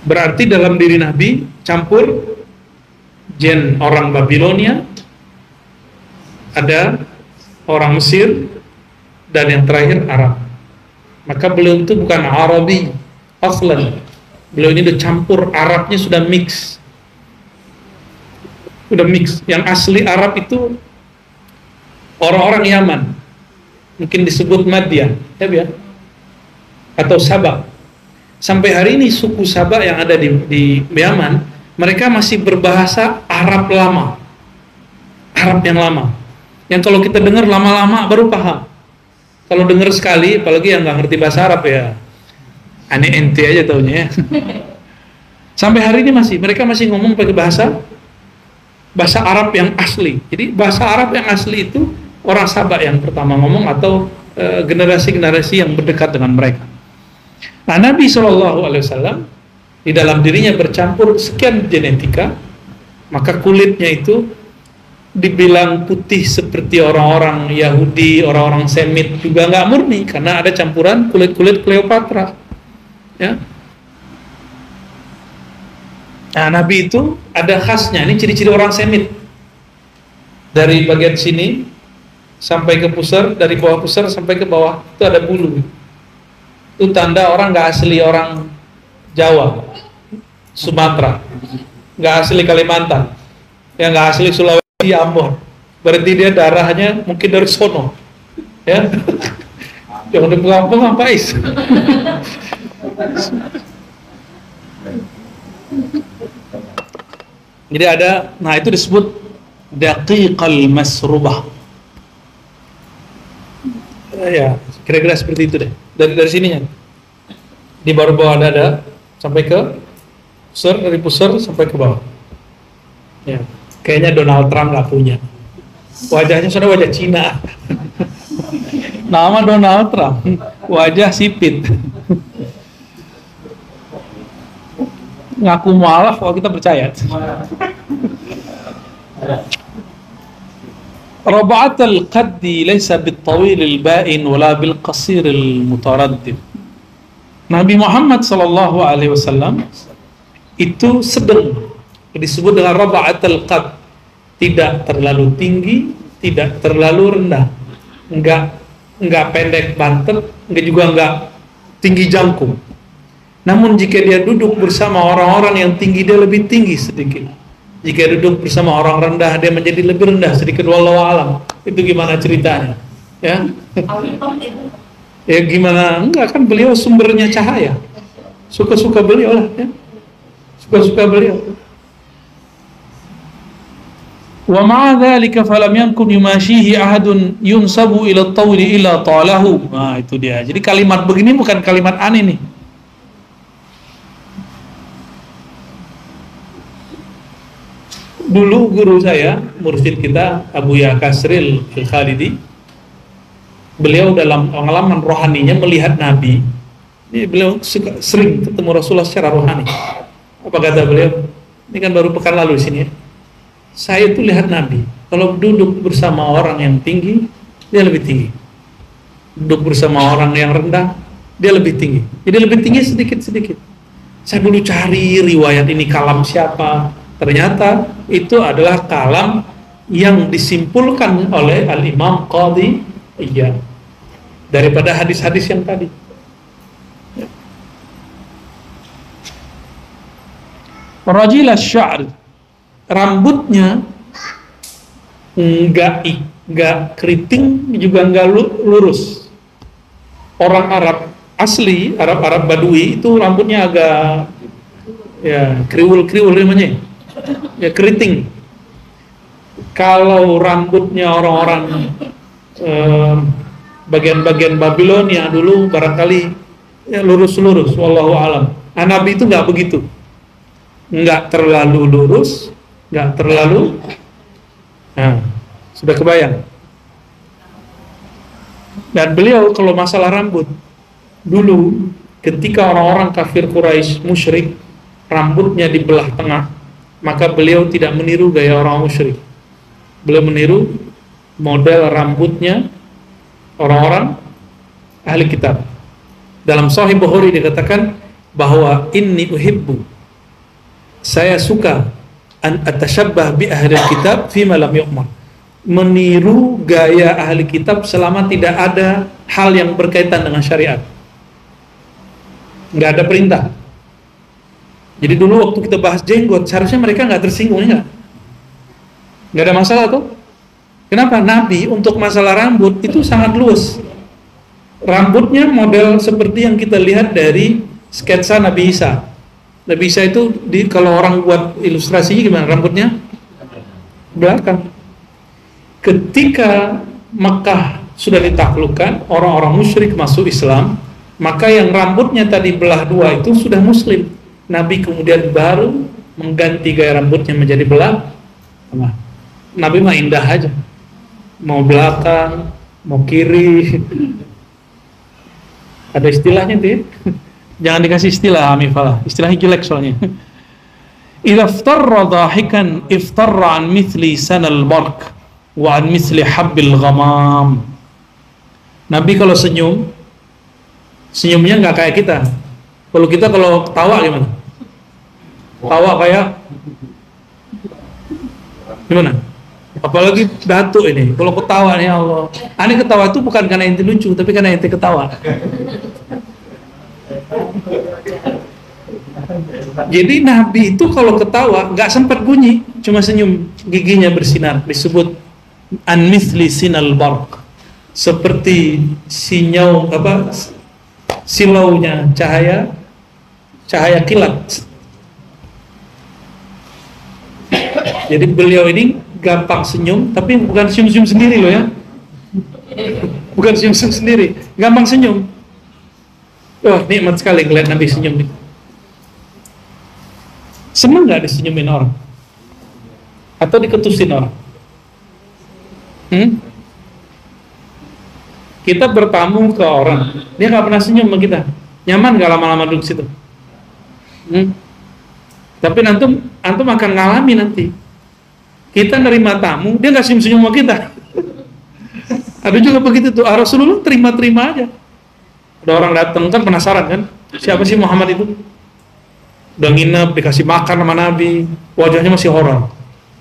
Berarti dalam diri Nabi campur gen orang Babilonia, ada orang Mesir, dan yang terakhir Arab. Maka beliau itu bukan Arabi aslan, beliau ini udah campur, Arabnya sudah mix. Yang asli Arab itu orang-orang Yaman, mungkin disebut Madyan, ya, atau Sabak. Sampai hari ini suku Sabak yang ada di Yaman, mereka masih berbahasa Arab lama, Arab yang lama. Yang kalau kita dengar lama-lama baru paham. Kalau dengar sekali, apalagi yang nggak ngerti bahasa Arab ya, aneh ente aja taunya ya. Sampai hari ini mereka masih ngomong pakai bahasa Arab yang asli. Jadi bahasa Arab yang asli itu orang Sabak yang pertama ngomong, atau generasi-generasi yang berdekat dengan mereka. Nah, Nabi SAW di dalam dirinya bercampur sekian genetika, maka kulitnya itu dibilang putih seperti orang-orang Yahudi, orang-orang Semit, juga nggak murni, karena ada campuran kulit-kulit Cleopatra. Ya. Nah, Nabi itu ada khasnya, ini ciri-ciri orang Semit. Dari bagian sini sampai ke pusar, dari bawah pusar sampai ke bawah itu ada bulu. Itu tanda orang nggak asli orang Jawa, Sumatera, nggak asli Kalimantan, yang nggak asli Sulawesi, Ambon. Berarti dia darahnya mungkin dari sono, ya. Jangan dipegang-pegang, Pak Is. Jadi ada, nah itu disebut daqiqal masrubah. Ya, kira-kira seperti itu deh. Dari sininya, di bawah dada sampai ke pusar, dari pusar sampai ke bawah. Ya, kayaknya Donald Trump nggak punya. Wajahnya sudah wajah Cina. Nama Donald Trump, wajah sipit. Ngaku mualaf kalau kita percaya. Rab'at al-qaddi laysa bil-tawil al-ba'in wala bil-qasir al-mutaraddid. Nabi Muhammad sallallahu alaihi wasallam itu sedang, disebut dengan rab'at al-qadd, tidak terlalu tinggi, tidak terlalu rendah, enggak pendek bantet, enggak juga enggak tinggi jangkung. Namun jika dia duduk bersama orang-orang yang tinggi, dia lebih tinggi sedikit. Jika duduk bersama orang rendah, dia menjadi lebih rendah sedikit. Wallahu alam. Itu gimana ceritanya? Ya. Ya gimana? Enggak, kan beliau sumbernya cahaya. Suka-suka beliau lah, ya. Suka-suka beliau. Wa ma'a dzalika falam yakun yumashihi ahadun yunsabu ila at-tawli ila talahu. Nah, itu dia. Jadi kalimat begini bukan kalimat aneh nih. Dulu guru saya, mursyid kita, Abu Ya Kasril Al-Khalidi, beliau dalam pengalaman rohaninya melihat Nabi. Ini beliau sering ketemu Rasulullah secara rohani. Apa kata beliau? Ini kan baru pekan lalu di sini ya. Saya itu lihat Nabi, kalau duduk bersama orang yang tinggi, dia lebih tinggi. Duduk bersama orang yang rendah, dia lebih tinggi. Jadi lebih tinggi sedikit-sedikit. Saya dulu cari riwayat ini kalam siapa. Ternyata itu adalah kalam yang disimpulkan oleh Al-Imam Qadhi Iyad daripada hadis-hadis yang tadi. Rajil asy-sya'r, rambutnya enggak keriting juga enggak lurus. Orang Arab asli, Arab Badui itu rambutnya agak ya kriwul namanya. Ya keriting. Kalau rambutnya orang-orang bagian-bagian Babilonia dulu barangkali ya lurus-lurus, wallahu alam. Nabi itu enggak begitu. Enggak terlalu lurus, enggak terlalu sudah kebayang. Dan beliau kalau masalah rambut dulu ketika orang-orang kafir Quraisy musyrik rambutnya dibelah tengah, maka beliau tidak meniru gaya orang musyrik. Beliau meniru model rambutnya orang-orang ahli kitab. Dalam Sahih Bukhari dikatakan bahwa inni uhibbu, saya suka an atasyabbah bi ahli kitab fima lam yu'mar, meniru gaya ahli kitab selama tidak ada hal yang berkaitan dengan syariat, nggak ada perintah. Jadi dulu waktu kita bahas jenggot, seharusnya mereka nggak tersinggung, nggak ada masalah tuh. Kenapa? Nabi untuk masalah rambut itu sangat luas. Rambutnya model seperti yang kita lihat dari sketsa Nabi Isa. Nabi Isa itu kalau orang buat ilustrasinya gimana? Rambutnya belakang. Ketika Mekah sudah ditaklukkan, orang-orang musyrik masuk Islam, maka yang rambutnya tadi belah dua itu sudah muslim. Nabi kemudian baru mengganti gaya rambutnya menjadi belah. Nabi mah indah aja, mau belakang, mau kiri. Ada istilahnya tuh. Jangan dikasih istilah Amifalah, istilahnya jelek soalnya. Idza iftarra dhahikan iftarra an mithli sanal barq wa an mithli habbil ghamam. Nabi kalau senyum, senyumnya nggak kayak kita. Kalau kita kalau ketawa gimana? Tawa kayak gimana? Apalagi datuk ini. Kalau ketawa nih Allah. Ini ketawa itu bukan karena ente lucu, tapi karena ente ketawa. Jadi Nabi itu kalau ketawa nggak sempat bunyi, cuma senyum, giginya bersinar. Disebut an mithli sinal barq, seperti sinyal silaunya cahaya kilat. Jadi beliau ini gampang senyum, tapi bukan senyum-senyum sendiri loh ya, bukan senyum-senyum sendiri, gampang senyum. Wah, nikmat sekali ngeliat Nabi senyum nih. Senang nggak disenyumin orang? Atau diketusin orang? Kita bertamu ke orang, dia nggak pernah senyum sama kita. Nyaman nggak lama-lama duduk situ? Tapi antum akan ngalami nanti. Kita nerima tamu, dia nggak senyum-senyum sama kita. Ada juga begitu tuh. Rasulullah terima-terima aja. Ada orang datang kan penasaran kan, siapa sih Muhammad itu? Udah nginep, dikasih makan sama Nabi, wajahnya masih horor.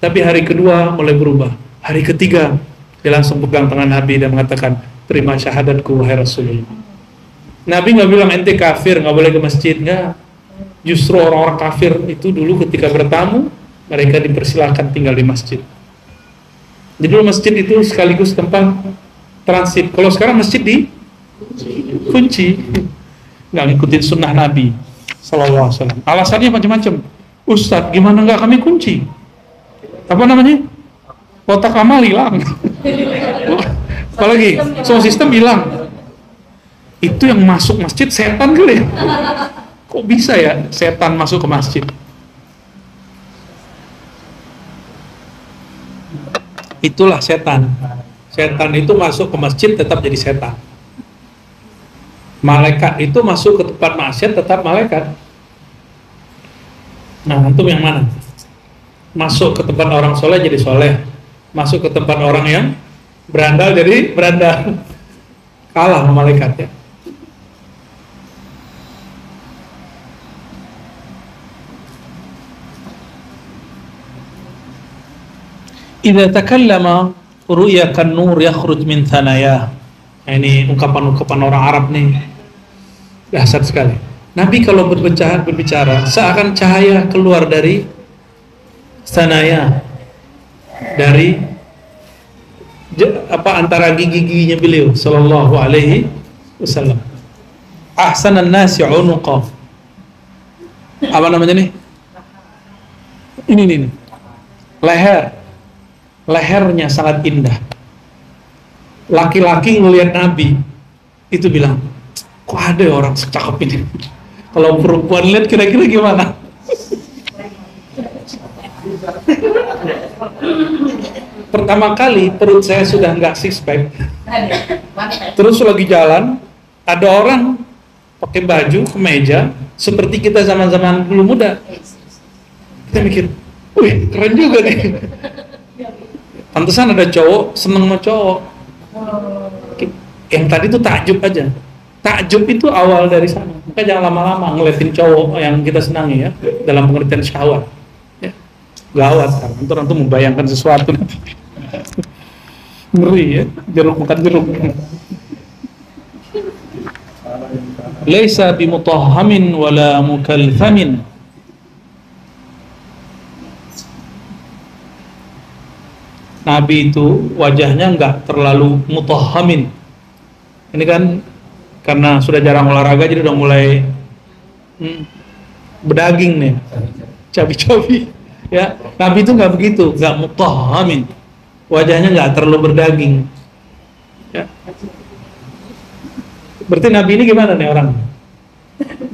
Tapi hari kedua mulai berubah. Hari ketiga dia langsung pegang tangan Nabi dan mengatakan, terima syahadatku wahai Rasulullah. Nabi nggak bilang ente kafir, nggak boleh ke masjid, nggak. Justru orang-orang kafir itu dulu ketika bertamu, mereka dipersilakan tinggal di masjid. Jadi dulu masjid itu sekaligus tempat transit. Kalau sekarang masjid kunci, nggak ngikutin sunnah Nabi Sallallahu Alaihi Wasallam. Alasannya macam-macam. Ustadz, gimana nggak kami kunci? Apa namanya? Kotak amal hilang. Apalagi sound system hilang. Itu yang masuk masjid setan kali ya? Kok bisa ya setan masuk ke masjid? Itulah setan. Setan itu masuk ke masjid tetap jadi setan. Malaikat itu masuk ke tempat maksiat tetap malaikat. Nah, antum yang mana? masuk ke tempat orang soleh jadi soleh, masuk ke tempat orang yang berandal jadi berandal. Kalah sama malaikat ya. Idza takallama ru'ya kan nur yakhruj min thanaya. Ini ungkapan-ungkapan orang Arab nih. Dahsyat sekali. Nabi kalau berbicara seakan cahaya keluar dari thanaya, dari antara gigi-giginya beliau sallallahu alaihi wasallam. Ahsanan nasi unuqa. Apa namanya nih? Ini. Lehernya sangat indah. Laki-laki ngelihat Nabi itu bilang, kok ada orang secakep ini? Kalau perempuan lihat kira-kira gimana? Pertama kali perut saya sudah nggak six pack. Terus lagi jalan, ada orang pakai baju kemeja seperti kita zaman-zaman dulu muda. Kita mikir, wih keren juga nih. Pantesan ada cowok seneng sama cowok. Yang tadi itu takjub aja. Takjub itu awal dari sana. Maka jangan lama-lama ngeliatin cowok yang kita senangi ya, dalam pengertian syahwat. Ya. Gawat kan. Antum membayangkan sesuatu nanti. Ngeri ya, jeruk makan jeruk. Laisa bimutahhamin wala mukalthamin. Nabi itu wajahnya enggak terlalu mutahhamin. Ini kan karena sudah jarang olahraga jadi udah mulai berdaging nih, cabi-cabi. Ya, Nabi itu enggak begitu, enggak mutahhamin. Wajahnya enggak terlalu berdaging. Ya. Berarti Nabi ini gimana nih orang?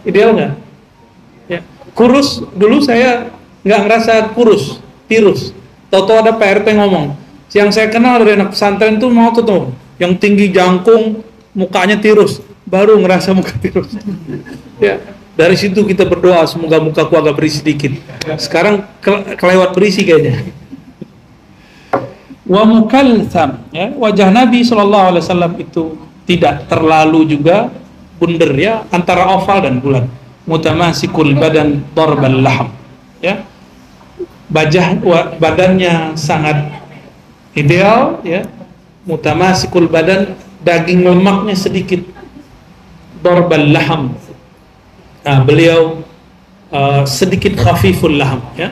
Ideal enggak? Ya. Kurus, dulu saya enggak ngerasa kurus, tirus. Tahu-tahu ada PRT ngomong, yang saya kenal dari anak pesantren tuh mau tuh yang tinggi jangkung, mukanya tirus, baru ngerasa muka tirus. Ya, dari situ kita berdoa semoga mukaku agak berisi sedikit. Sekarang kelewat berisi kayaknya. Wa mukaltham, ya, wajah Nabi SAW itu tidak terlalu juga bunder ya, antara oval dan bulat. Mutamasikul badan darbal laham, ya. Badannya sangat ideal ya, mutamasikul badan, daging lemaknya sedikit, darbal laham. Nah, beliau sedikit khafiful laham ya.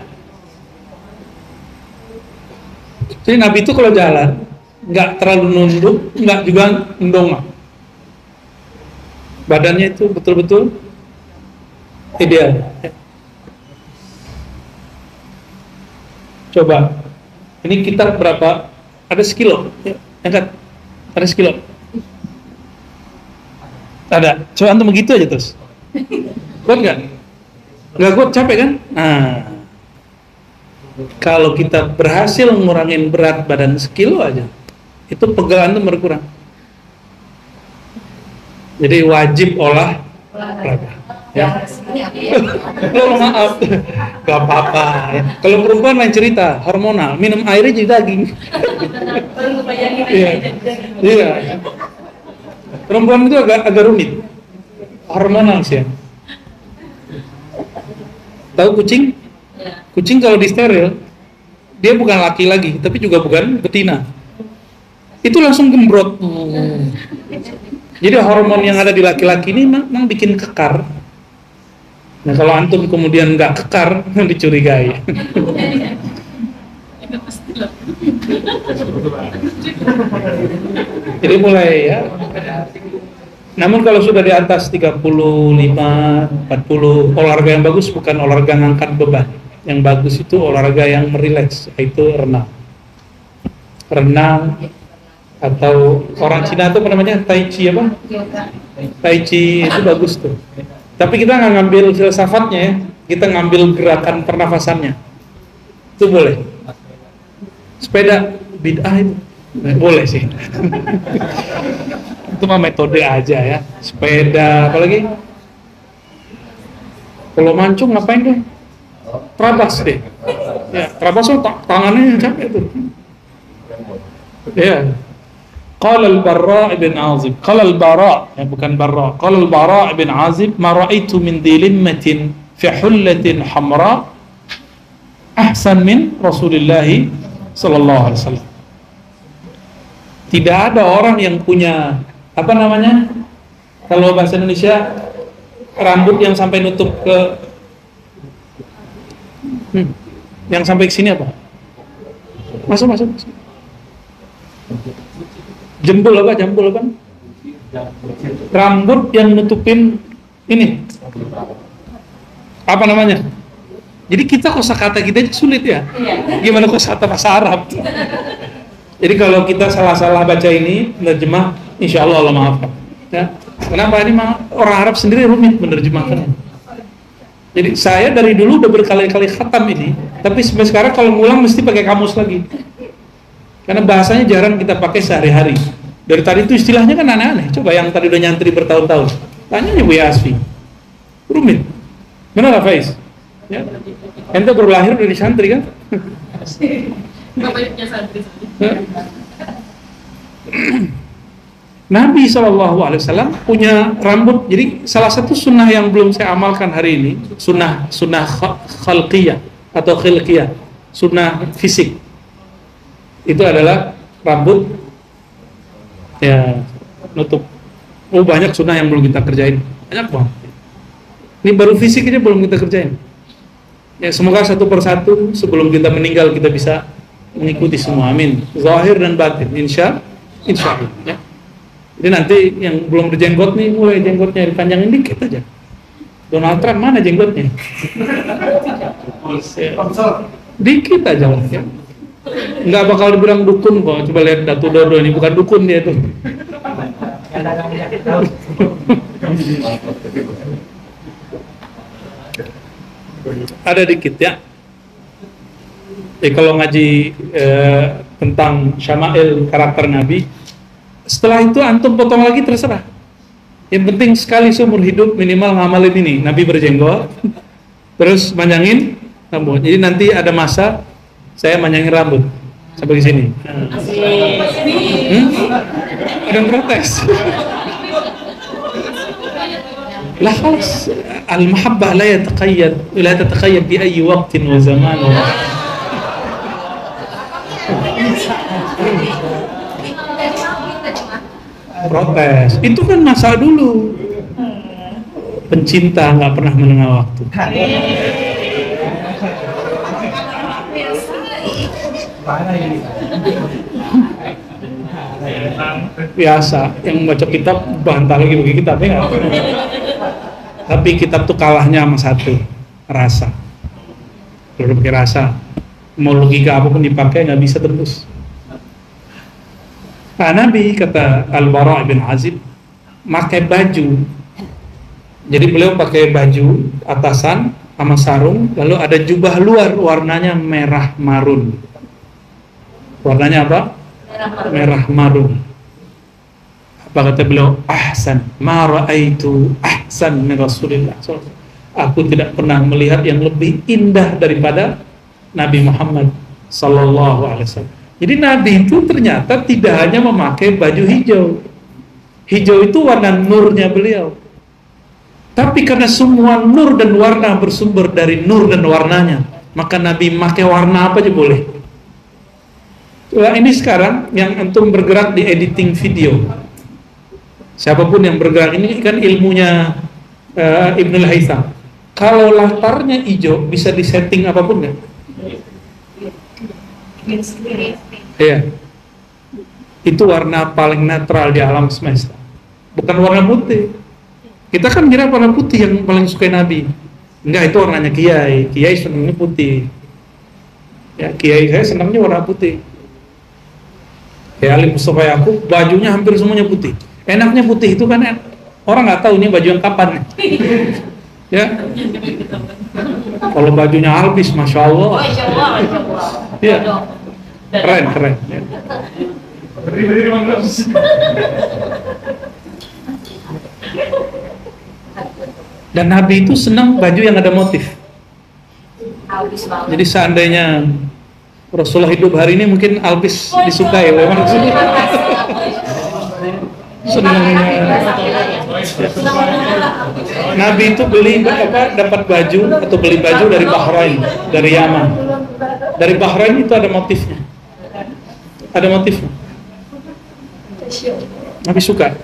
Jadi Nabi itu kalau jalan nggak terlalu nunduk, nggak juga mendongak. Badannya itu betul-betul ideal ya. Coba, ini kita berapa? Ada sekilo, ya, angkat. Ada sekilo. Ada. Coba antum begitu aja terus. Kuat nggak? Nggak kuat, capek kan? Nah, kalau kita berhasil ngurangin berat badan sekilo aja, itu pegangan antum berkurang. Jadi wajib olahraga. Ya. Kalau maaf, gak apa-apa ya. Kalau perempuan lain cerita, hormonal, minum airnya jadi daging. Iya. Perempuan itu agak rumit, hormonal sih. Ya. Tahu kucing? Kucing kalau di steril, dia bukan laki lagi, tapi juga bukan betina. Itu langsung gembrot. Jadi hormon yang ada di laki-laki ini memang bikin kekar. Nah kalau antum kemudian nggak kekar, dicurigai. Jadi mulai ya. Namun kalau sudah di atas 35, 40, olahraga yang bagus bukan olahraga ngangkat beban. Yang bagus itu olahraga yang merileks, yaitu renang. Renang atau orang Cina itu apa namanya? Tai Chi apa? Tai Chi itu bagus tuh. Tapi kita nggak ngambil filsafatnya ya, kita ngambil gerakan pernafasannya. Itu boleh. Sepeda bid'ah itu boleh sih. Itu mah metode aja ya. Sepeda, apalagi kalau mancung ngapain deh? Trabas deh. Ya, terabas tangannya capek itu. Ya. Qala al-Barra' bin Azib. Qala al-Bara', ya bukan Barra'. Qala al-Bara' bin Azib, "Ma ra'aitu min dilimmatin fi hullatin hamra ahsan min Rasulullah sallallahu alaihi wasallam." Tidak ada orang yang punya apa namanya? Kalau bahasa Indonesia rambut yang sampai nutup ke yang sampai ke sini apa? Masuk. Jempol apa? Rambut yang nutupin ini. Apa namanya? Jadi kita kosakata kita sulit ya. Gimana kosakata bahasa Arab? Jadi kalau kita salah-salah baca ini menerjemah, insya Allah maafkan. Ya. Kenapa ini orang Arab sendiri rumit menerjemahkannya. Jadi saya dari dulu udah berkali-kali khatam ini, tapi sampai sekarang kalau ngulang mesti pakai kamus lagi. Karena bahasanya jarang kita pakai sehari-hari. Dari tadi itu istilahnya kan aneh-aneh. Coba yang tadi udah nyantri bertahun-tahun, tanyanya Bu Yasfi. Rumit. Benar lah Faiz? Ya. Ente baru lahir dari santri kan? Nabi SAW punya rambut. Jadi salah satu sunnah yang belum saya amalkan hari ini, sunnah khalqiyah atau khilqiyah, sunnah fisik, itu adalah rambut ya nutup. Banyak sunnah yang belum kita kerjain, banyak banget. Ini baru fisik aja belum kita kerjain. Ya semoga satu persatu sebelum kita meninggal kita bisa mengikuti semua, amin. Zahir dan batin, insya Allah. Ya. Jadi nanti yang belum berjenggot nih, mulai jenggotnya dipanjangin dikit aja. Donald Trump mana jenggotnya? Dikit aja lah ya. Nggak bakal dibilang dukun kok. Coba lihat Datu Dodo ini, bukan dukun dia tuh. Ada dikit ya. Kalau ngaji tentang syama'il karakter Nabi, setelah itu antum potong lagi terserah. Yang penting sekali seumur hidup minimal ngamalin ini. Nabi berjenggot, terus manjangin rambut. Jadi nanti ada masa saya manjangin rambut sampai di sini. Ada yang protes. La khalas, al-mahabbah la tataqayyad bi ayyi waqtin wa zaman. Protes itu kan masa dulu, pencinta nggak pernah mengenal waktu. Biasa yang baca kitab bantah lagi bagi kitab ya. Tapi kitab tuh kalahnya sama satu, rasa. Kalau udah pakai rasa, mau logika apapun dipakai nggak bisa tembus. Nah, Nabi kata Al-Bara' bin Azib pakai baju. Jadi beliau pakai baju atasan sama sarung, lalu ada jubah luar warnanya merah marun. Warnanya apa? Merah marun. Apa kata beliau? Ahsan, ma ra'aitu ahsan min Rasulillah. Aku tidak pernah melihat yang lebih indah daripada Nabi Muhammad sallallahu alaihi wasallam. Jadi Nabi itu ternyata tidak hanya memakai baju hijau. Hijau itu warna nurnya beliau. Tapi karena semua nur dan warna bersumber dari nur dan warnanya, maka Nabi memakai warna apa aja boleh. Nah, ini sekarang yang antum bergerak di editing video. Siapapun yang bergerak ini kan ilmunya Ibnul Haytham. Kalau latarnya hijau bisa disetting apapun nggak? Iya. Itu warna paling netral di alam semesta. Bukan warna putih. Kita kan kira warna putih yang paling suka Nabi. Enggak, itu warnanya Kiai. Kiai senangnya putih. Ya, Kiai saya senangnya warna putih. Kayak Ali Mustafa Yaakob, bajunya hampir semuanya putih. Enaknya putih itu kan orang nggak tahu ini baju yang kapan. Ya. Kalau bajunya Albis, masya Allah. Ya. Keren. Ya. Dan Nabi itu senang baju yang ada motif. Jadi seandainya Rasulullah hidup hari ini mungkin Alpis disukai oleh manusia. Nabi itu dapat baju atau beli baju dari Bahrain, dari Yaman. Dari Bahrain itu ada motifnya. Ada motifnya. Nabi suka.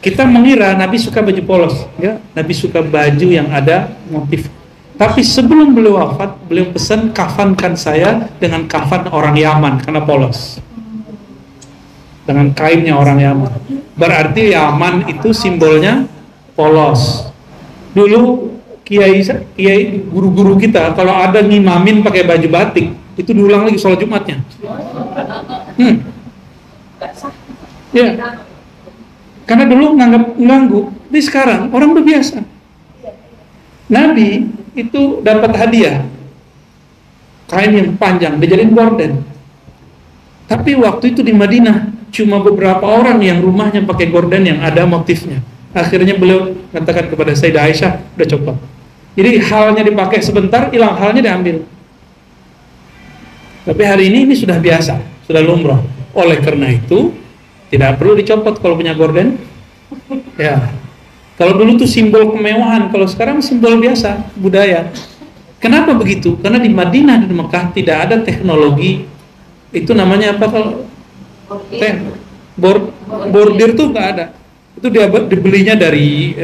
Kita mengira Nabi suka baju polos, ya. Nabi suka baju yang ada motif. Tapi sebelum beliau wafat, beliau pesan kafankan saya dengan kafan orang Yaman karena polos. Dengan kainnya orang Yaman. Berarti Yaman itu simbolnya polos. Dulu kiai guru-guru kita kalau ada ngimamin pakai baju batik, itu diulang lagi sholat Jumatnya. Ya. Karena dulu nganggap mengganggu. Tapi sekarang orang udah biasa. Nabi itu dapat hadiah kain yang panjang, dijadiin gorden. Tapi waktu itu di Madinah cuma beberapa orang yang rumahnya pakai gorden yang ada motifnya. Akhirnya beliau katakan kepada Sayyidah Aisyah, udah copot. Jadi halnya dipakai sebentar, hilang, halnya diambil. Tapi hari ini sudah biasa, sudah lumrah. Oleh karena itu tidak perlu dicopot kalau punya gorden. Ya. Kalau dulu tuh simbol kemewahan, kalau sekarang simbol biasa, budaya. Kenapa begitu? Karena di Madinah dan Mekah tidak ada teknologi. Itu namanya apa kalau bordir tuh nggak ada. Itu dia dibelinya dari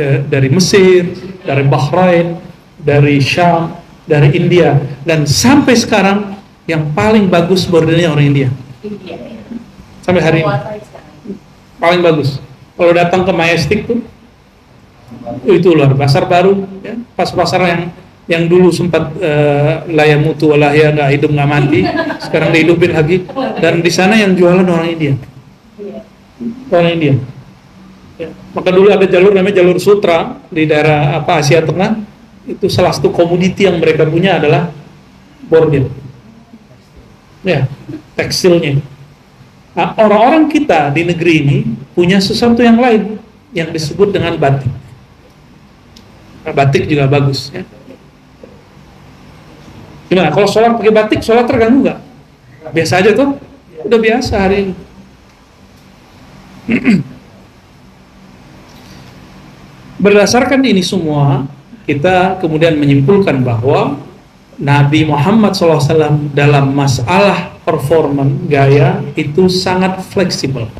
Mesir, dari Bahrain, dari Syam, dari India, dan sampai sekarang yang paling bagus bordirnya orang India. Sampai hari ini paling bagus. Kalau datang ke Majestic tuh itu luar pasar baru, ya. Pasar yang dulu sempat layamutu walahya, nggak hidup nggak mati, sekarang dihidupin lagi. Dan di sana yang jualan orang India, orang India. Ya. Maka dulu ada jalur namanya jalur sutra di daerah Asia Tengah. Itu salah satu komoditi yang mereka punya adalah bordir, ya, tekstilnya. Nah, orang-orang kita di negeri ini punya sesuatu yang lain yang disebut dengan batik. Nah, batik juga bagus, ya. Gimana? Kalau sholat pakai batik, sholat terganggu nggak? Biasa aja tuh, udah biasa hari ini. Berdasarkan ini semua, kita kemudian menyimpulkan bahwa Nabi Muhammad SAW dalam masalah performan, gaya, itu sangat fleksibel.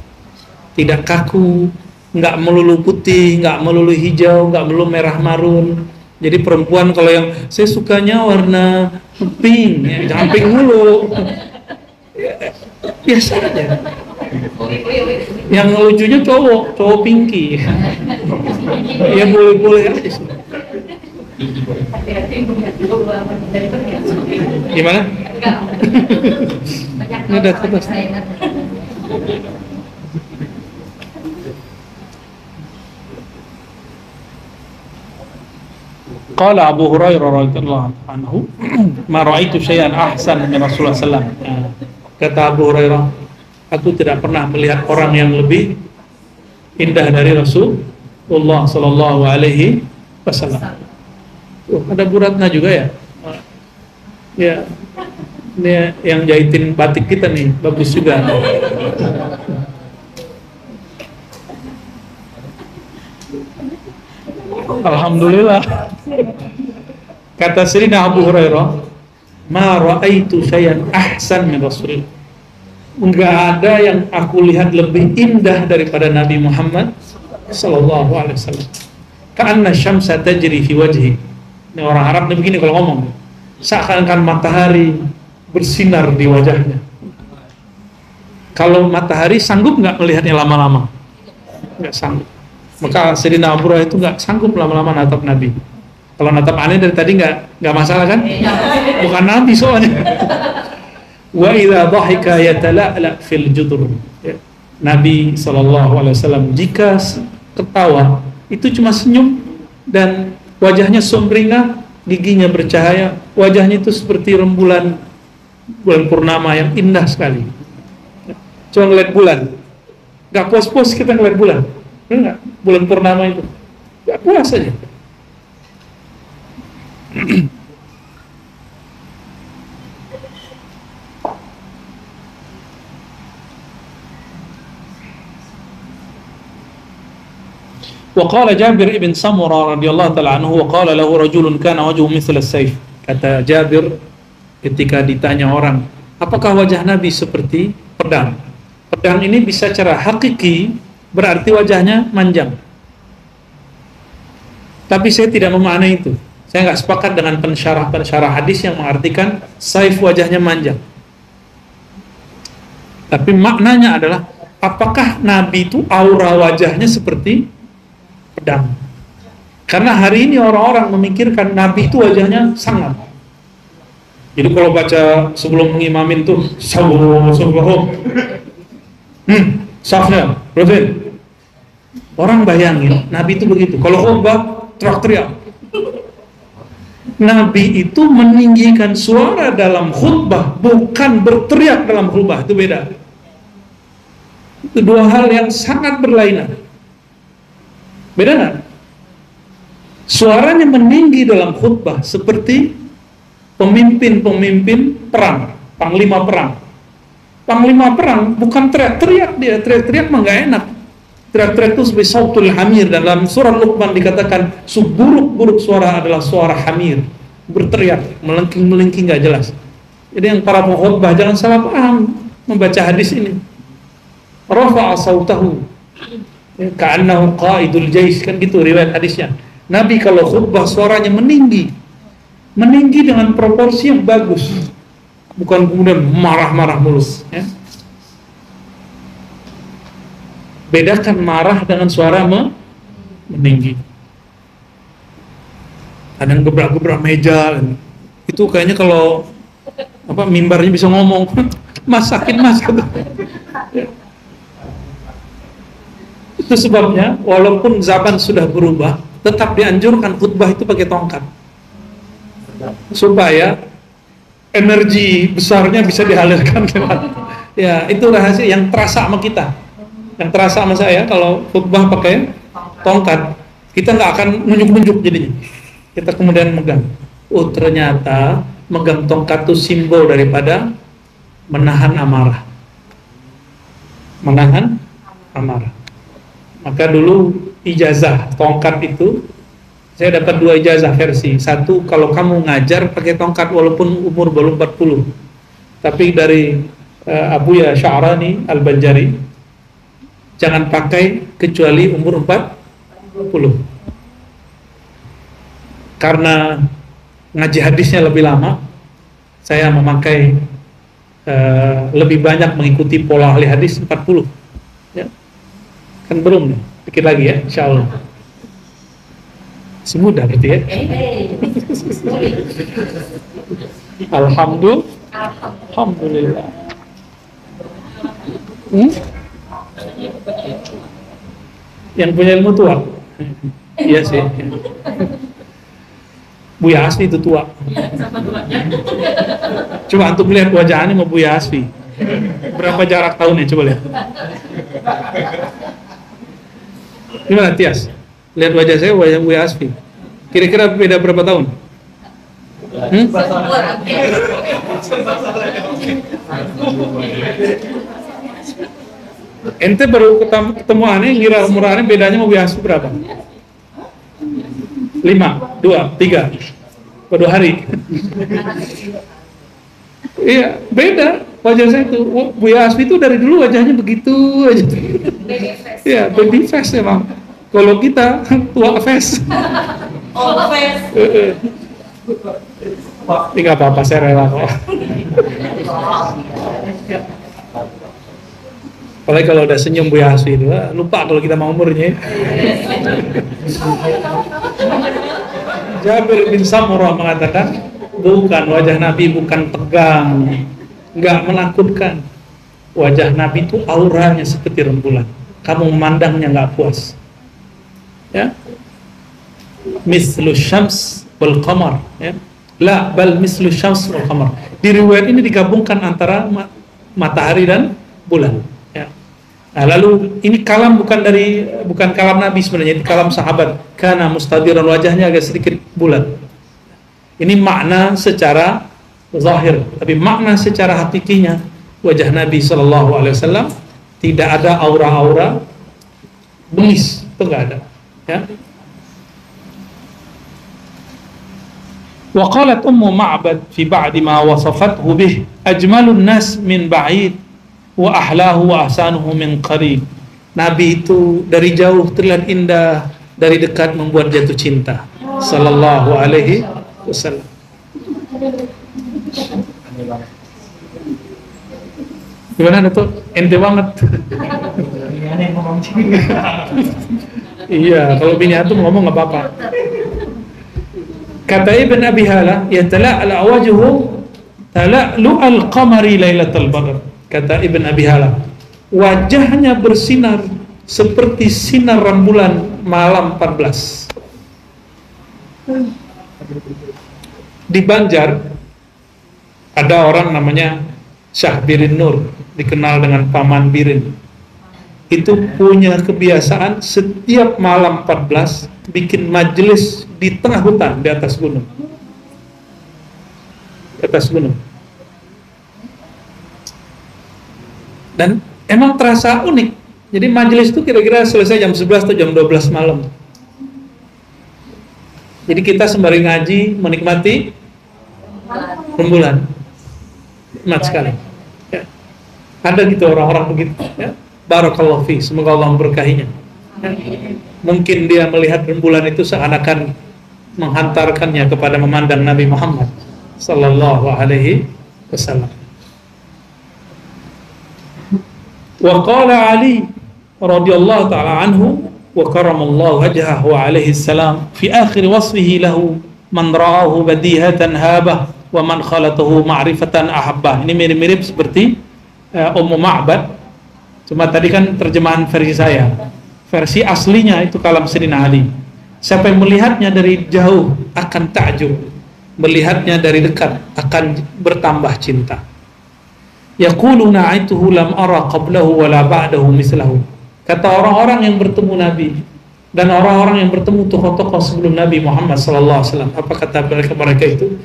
Tidak kaku, nggak melulu putih, nggak melulu hijau, nggak melulu merah marun. Jadi perempuan kalau yang saya sukanya warna pink, ya, jangan pink mulu. Biasa aja. Yang lucunya cowok pinky. Ya boleh-boleh aja sih. Gimana? Ini udah kertas. Qala Abu Hurairah radhiyallahu anhu, "Ma ra'aitu syai'an ahsan min Rasulullah sallallahu alaihi wasallam." Kata Abu Hurairah, aku tidak pernah melihat orang yang lebih indah dari Rasulullah sallallahu alaihi wasallam. Ada Bu Ratna juga ya? Ya. Ini yang jahitin batik kita nih, bagus juga. Alhamdulillah. Kata Sayyidina Abu Hurairah, "Ma ra'aitu syai'an ahsan min Rasulillah." Enggak ada yang aku lihat lebih indah daripada Nabi Muhammad sallallahu alaihi wasallam. Ka'anna syamsa tajri fi wajhi. Ini orang Arab nih begini kalau ngomong. Seakan-akan matahari bersinar di wajahnya. Kalau matahari sanggup nggak melihatnya lama-lama? Nggak sanggup. Maka Sayyidina Abu Hurairah itu nggak sanggup lama-lama natap Nabi. Kalau natap aneh dari tadi nggak masalah kan? Bukan Nabi soalnya. Wa idza dhahika yatala'la fil judur. Nabi SAW jika ketawa itu cuma senyum dan wajahnya sumringah, giginya bercahaya, wajahnya itu seperti rembulan bulan purnama yang indah sekali. Cuma ngeliat bulan, nggak puas-puas kita ngeliat bulan, enggak, bulan purnama itu nggak puas aja. Wa qala Jabir ibn Samurah radhiyallahu ta'ala anhu, wa qala lahu rajulun kana wajhuhu mithla as-sayf. Kata Jabir ketika ditanya orang, apakah wajah Nabi seperti pedang? Pedang ini bisa secara hakiki berarti wajahnya manjang. Tapi saya tidak memaknai itu. Saya nggak sepakat dengan pensyarah hadis yang mengartikan saif wajahnya manjang. Tapi maknanya adalah, apakah Nabi itu aura wajahnya seperti pedang? Karena hari ini orang-orang memikirkan Nabi itu wajahnya sangat. Jadi kalau baca sebelum mengimamin tuh, safnya, Rufin. Orang bayangin Nabi itu begitu. Kalau khutbah teriak-teriak. Nabi itu meninggikan suara dalam khutbah, bukan berteriak dalam khutbah. Itu beda. Itu dua hal yang sangat berlainan. Beda nggak? Suaranya meninggi dalam khutbah seperti pemimpin perang, panglima perang. Panglima perang bukan teriak-teriak dia, teriak-teriak mah nggak enak. Teriak-teriak itu sebagai sautul hamir. Dalam surah Luqman dikatakan seburuk-buruk suara adalah suara hamir, berteriak, melengking-melengking nggak jelas. Jadi yang para pengkhotbah jangan salah paham membaca hadis ini. Rafa'a sautahu ka'annahu qa'idul jais, kan gitu riwayat hadisnya. Nabi kalau khutbah suaranya meninggi dengan proporsi yang bagus, bukan kemudian marah-marah mulus, ya. Bedakan marah dengan suara meninggi. Ada yang gebrak-gebrak meja, itu kayaknya kalau mimbarnya bisa ngomong, mas sakit mas. Itu sebabnya walaupun zaman sudah berubah, tetap dianjurkan khutbah itu pakai tongkat, supaya energi besarnya bisa dialirkan lewat. Ya, itu rahasia yang terasa sama kita. Yang terasa sama saya kalau khutbah pakai tongkat, kita nggak akan nunjuk-nunjuk jadinya. Kita kemudian megang. Oh, ternyata megang tongkat itu simbol daripada menahan amarah. Menahan amarah. Maka dulu ijazah tongkat itu, saya dapat 2 ijazah versi. Satu, kalau kamu ngajar pakai tongkat walaupun umur belum 40. Tapi dari Abuya Sya'rani Al-Banjari, jangan pakai kecuali umur 40. Karena ngaji hadisnya lebih lama, saya memakai lebih banyak mengikuti pola ahli hadis 40. Ya. Kan belum nih, dikit lagi ya, insyaallah. Semudah berarti ya. Alhamdulillah. Yang punya ilmu tua. Iya sih. Buya Asfi itu tua. Coba antum lihat wajahnya sama Buya Asfi. Berapa jarak tahunnya, coba lihat. Gimana Tias? Lihat wajah saya, wajah Buya Asfi. Kira-kira beda berapa tahun? Ente baru ketemu aneh, ngira umur aneh bedanya sama Buya Asfi berapa? 5, 2, 3 2 hari. Iya, beda wajah saya itu. Buya Asfi itu dari dulu wajahnya begitu aja. Iya, baby face emang. Kalau kita tua face. Old face. Ini gak apa-apa, saya rela kok. Apalagi kalau udah senyum Buya Asfi itu, lupa kalau kita mau umurnya. Jabir bin Samurah mengatakan, bukan, wajah Nabi bukan tegang, nggak menakutkan. Wajah Nabi itu auranya seperti rembulan, kamu memandangnya nggak puas. Ya, mislu syams wal qamar, ya. La bal mislu syams wal qamar. Di riwayat ini digabungkan antara matahari dan bulan. Ya. Nah, lalu ini kalam bukan kalam Nabi sebenarnya, ini kalam sahabat. Karena mustadiran, wajahnya agak sedikit bulat. Ini makna secara zahir, tapi makna secara hakikinya wajah Nabi SAW tidak ada aura-aura bengis, itu nggak ada. Ya. Wa qalat Ummu Ma'bad fi ba'di ma wasafathu bih ajmalun nas min ba'id wa ahlahu wa ahsanuhu min qarib. Nabi itu dari jauh terlihat indah, dari dekat membuat jatuh cinta. Sallallahu alaihi wasallam. Gimana Datuk? Ente banget. Iya, kalau bini antum ngomong nggak apa-apa. Kata Ibn Abi Hala, yatala'ala wajhu tala'lu al-qamari lailatul badr. Kata Ibn Abi Hala, wajahnya bersinar seperti sinar rembulan malam 14. Di Banjar ada orang namanya Syah Birin Nur, dikenal dengan Paman Birin. Itu punya kebiasaan setiap malam 14 bikin majelis di tengah hutan di atas gunung. Di atas gunung. Dan emang terasa unik. Jadi majelis itu kira-kira selesai jam 11 atau jam 12 malam. Jadi kita sembari ngaji menikmati rembulan. Nikmat sekali. Ya. Ada gitu orang-orang begitu. Ya. Barakallahu fi, semoga Allah memberkahinya. Ya. Mungkin dia melihat rembulan itu seakan-akan menghantarkannya kepada memandang Nabi Muhammad sallallahu alaihi wasallam. Wa qala Ali radhiyallahu ta'ala anhu wa karamallahu wajhahu alaihi salam fi akhir wasfihi lahu man ra'ahu badihatan habah wa man khalatahu ma'rifatan ahabbah. Ini mirip-mirip seperti Ummu Ma'bad. Cuma tadi kan terjemahan versi saya. Versi aslinya itu kalam Sayyidina Ali. Siapa yang melihatnya dari jauh akan takjub, melihatnya dari dekat akan bertambah cinta. Yaquluna aituhu lam ara qablahu wala ba'dahu mislahu. Kata orang-orang yang bertemu Nabi dan orang-orang yang bertemu tokoh-tokoh sebelum Nabi Muhammad sallallahu alaihi wasallam, apa kata mereka itu?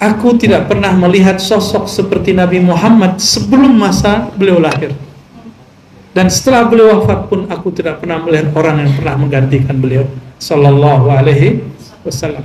Aku tidak pernah melihat sosok seperti Nabi Muhammad sebelum masa beliau lahir. Dan setelah beliau wafat pun aku tidak pernah melihat orang yang pernah menggantikan beliau sallallahu alaihi wasallam.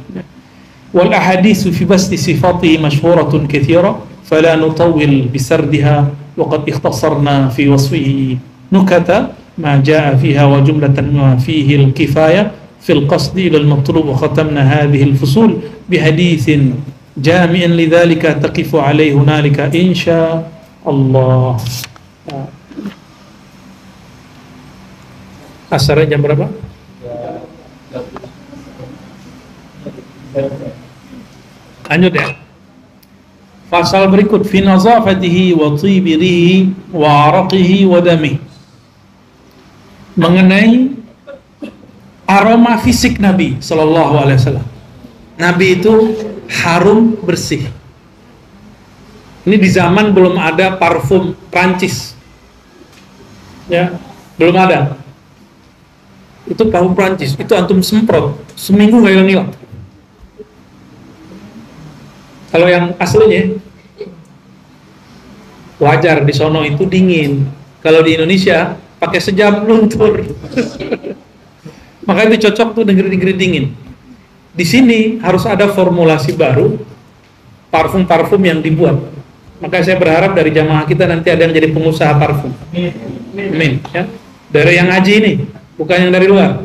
Wal ahaditsu fi basti sifatihi mashhuratun katsira fala nutawwil bisardiha wa qad ikhtasarna fi wasfihi nukata ma jaa fiha wa jumlatan ma fihi al-kifaya fi al-qasd ila al-matlub wa khatamna hadhihi al-fusul bi haditsin jami'an lidzalika taqifu alayhi hunalika insya Allah. Asarnya jam berapa? Lanjut ya. Pasal berikut fi nazafatihi wa tibirihi wa araqihi wa damihi. Mengenai aroma fisik Nabi sallallahu alaihi wasallam. Nabi itu harum bersih. Ini di zaman belum ada parfum Prancis. Ya, belum ada. Itu parfum Prancis, itu antum semprot seminggu nggak hilang-hilang. Kalau yang aslinya wajar di sono itu dingin. Kalau di Indonesia pakai sejam luntur. Makanya itu cocok tuh negeri-negeri dingin. Di sini harus ada formulasi baru parfum-parfum yang dibuat. Makanya saya berharap dari jamaah kita nanti ada yang jadi pengusaha parfum. Amin. Ya. Dari yang ngaji ini, bukan yang dari luar.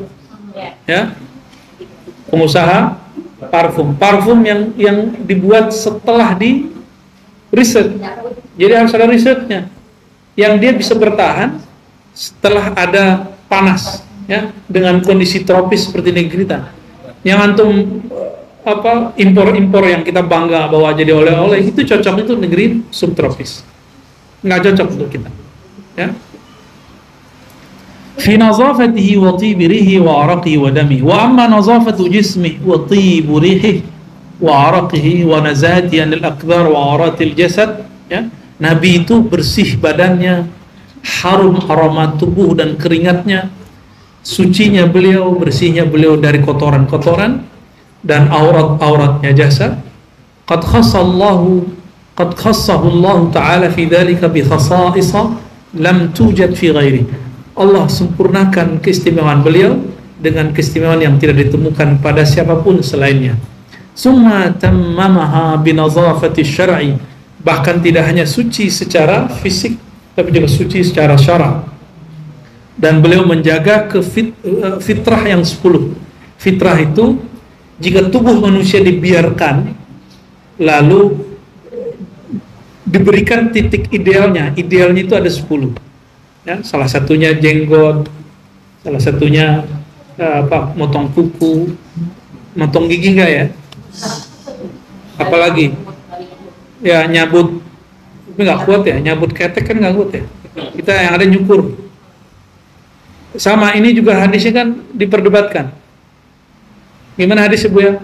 Ya. Pengusaha parfum yang dibuat setelah di riset. Jadi harus ada risetnya. Yang dia bisa bertahan setelah ada panas, ya, dengan kondisi tropis seperti negeri kita. Yang antum impor yang kita bangga bawa jadi oleh-oleh itu cocok itu negeri subtropis. Nggak cocok untuk kita. Ya. Fi nazafatihi wa tibi rihi wa araqihi wa dami wa amma nazafatu jismihi wa tibu rihi wa araqihi wa nazahati anil aqdar wa aratil jasad, ya. Nabi itu bersih badannya, harum aroma tubuh dan keringatnya, sucinya beliau, bersihnya beliau dari kotoran-kotoran dan aurat-auratnya jasad. Qad khassahu Allah Ta'ala fi dhalika bi khasa'isa lam tujad fi ghairi. Allah sempurnakan keistimewaan beliau dengan keistimewaan yang tidak ditemukan pada siapapun selainnya. Summa tammamaha binazafati syar'i, bahkan tidak hanya suci secara fisik tapi juga suci secara syara'. Dan beliau menjaga fitrah yang 10. Fitrah itu jika tubuh manusia dibiarkan lalu diberikan titik idealnya itu ada 10 ya, salah satunya jenggot, salah satunya motong kuku, motong gigi enggak ya, apalagi ya nyabut, tapi nggak kuat ya, nyabut ketek kan nggak kuat ya, kita yang ada nyukur. Sama ini juga hadisnya kan diperdebatkan, gimana hadisnya Bu ya,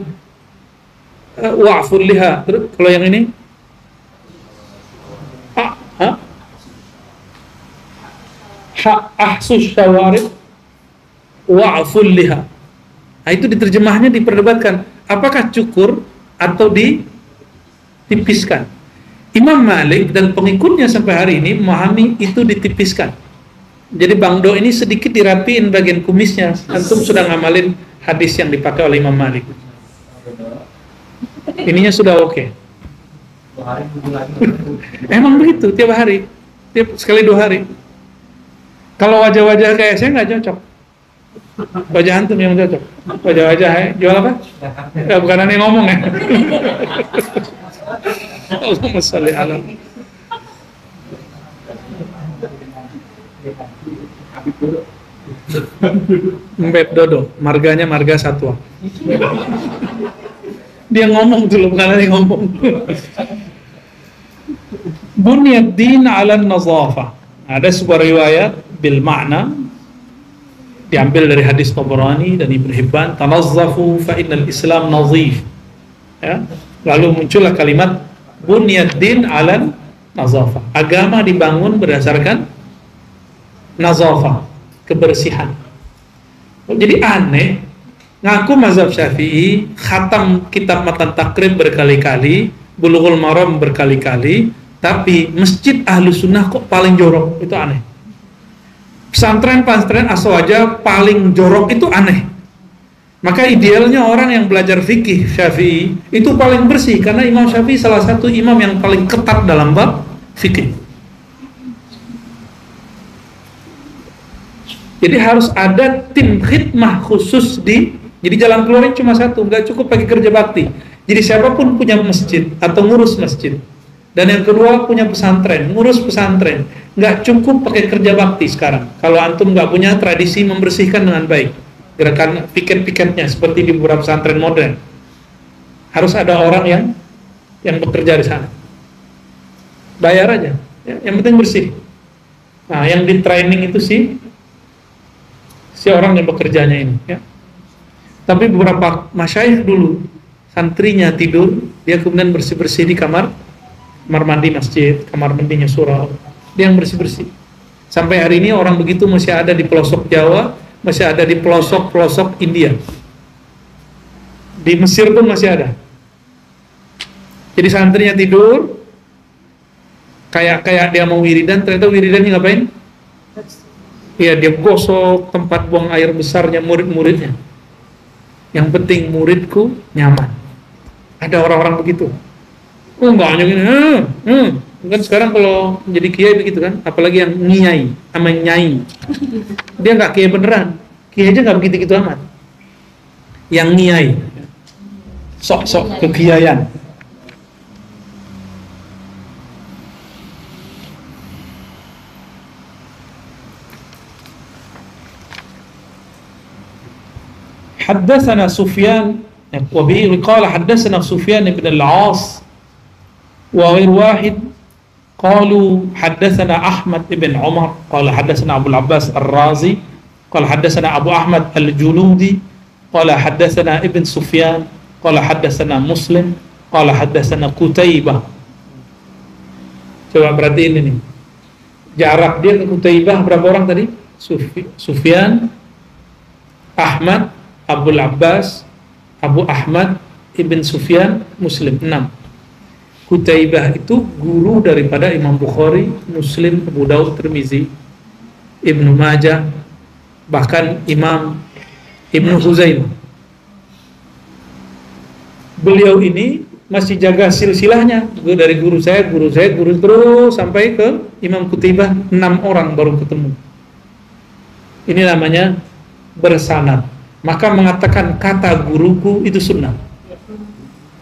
wa'ful liha. Terus kalau yang ini ahsus syawarib wa'ful liha. Nah, itu diterjemahnya diperdebatkan, apakah cukur atau ditipiskan. Imam Malik dan pengikutnya sampai hari ini memahami itu ditipiskan. Jadi Bang Do ini sedikit dirapiin bagian kumisnya. Antum sudah ngamalin hadis yang dipakai oleh Imam Malik. Ininya sudah oke. Emang begitu tiap hari, sekali 2 hari. Kalau wajah-wajah kayak saya nggak cocok. Wajah antum yang cocok. Wajah-wajah jual apa? Ya bukan aneh ngomong ya. Allahumma sholli ala. Mbep Dodo, marganya marga satwa. Dia ngomong dulu, bukan aneh ngomong. Bunyad din 'ala an-nazafah. Ada sebuah riwayat bil makna diambil dari hadis Tabarani dan Ibnu Hibban, tanazzafu fa innal Islam nazif. Ya, lalu muncullah kalimat bunyad din 'ala nazafah. Agama dibangun berdasarkan nazafah, kebersihan. Jadi aneh, ngaku mazhab Syafi'i, khatam kitab Matan Takrib berkali-kali, Bulughul Maram berkali-kali, tapi masjid Ahlus Sunnah kok paling jorok, itu aneh. Pesantren Aswaja paling jorok, itu aneh. Maka idealnya orang yang belajar fikih Syafi'i itu paling bersih, karena Imam Syafi'i salah satu imam yang paling ketat dalam bab fikih. Jadi harus ada tim khidmah khusus jadi jalan keluarnya cuma satu, nggak cukup pakai kerja bakti. Jadi siapapun punya masjid atau ngurus masjid. Dan yang kedua punya pesantren, ngurus pesantren. Nggak cukup pakai kerja bakti sekarang. Kalau antum nggak punya tradisi membersihkan dengan baik, gerakan piket-piketnya seperti di beberapa pesantren modern, harus ada orang yang bekerja di sana. Bayar aja, ya, yang penting bersih. Nah, yang di training itu si orang yang bekerjanya ini. Ya. Tapi beberapa masyayikh dulu, santrinya tidur, dia kemudian bersih-bersih di kamar mandi masjid, kamar mandinya surau, dia yang bersih-bersih. Sampai hari ini orang begitu masih ada di pelosok Jawa, masih ada di pelosok-pelosok India. Di Mesir pun masih ada. Jadi santrinya tidur, kayak dia mau wiridan, ternyata wiridannya ngapain? Ya, dia gosok tempat buang air besarnya murid-muridnya. Yang penting muridku nyaman. Ada orang-orang begitu. Oh, enggak hanya gini. Kan sekarang kalau jadi kiai begitu kan, apalagi yang ngiyai sama nyai. Dia enggak kiai beneran. Kiai aja enggak begitu-gitu amat. Yang ngiyai. Sok-sok kekiaian. حدثنا سفيان وبه قال حدثنا سفيان بن العاص وغير واحد قالوا حدثنا أحمد بن عمر قال حدثنا أبو العباس الرازي قال حدثنا أبو أحمد الجلودي قال حدثنا ابن سفيان قال حدثنا مسلم قال حدثنا قتيبة. Coba perhatiin ini, jarak dia ke Qutaibah berapa orang tadi? Sufyan, Ahmad, Abul Abbas, Abu Ahmad, Ibn Sufyan, Muslim, 6. Qutaibah itu guru daripada Imam Bukhari, Muslim, Abu Daud, Tirmizi, Ibnu Majah, bahkan Imam Ibnu Huzaimah. Beliau ini masih jaga silsilahnya, dari guru saya terus sampai ke Imam Qutaibah, 6 orang baru ketemu. Ini namanya bersanad. Maka mengatakan kata guruku itu sunnah,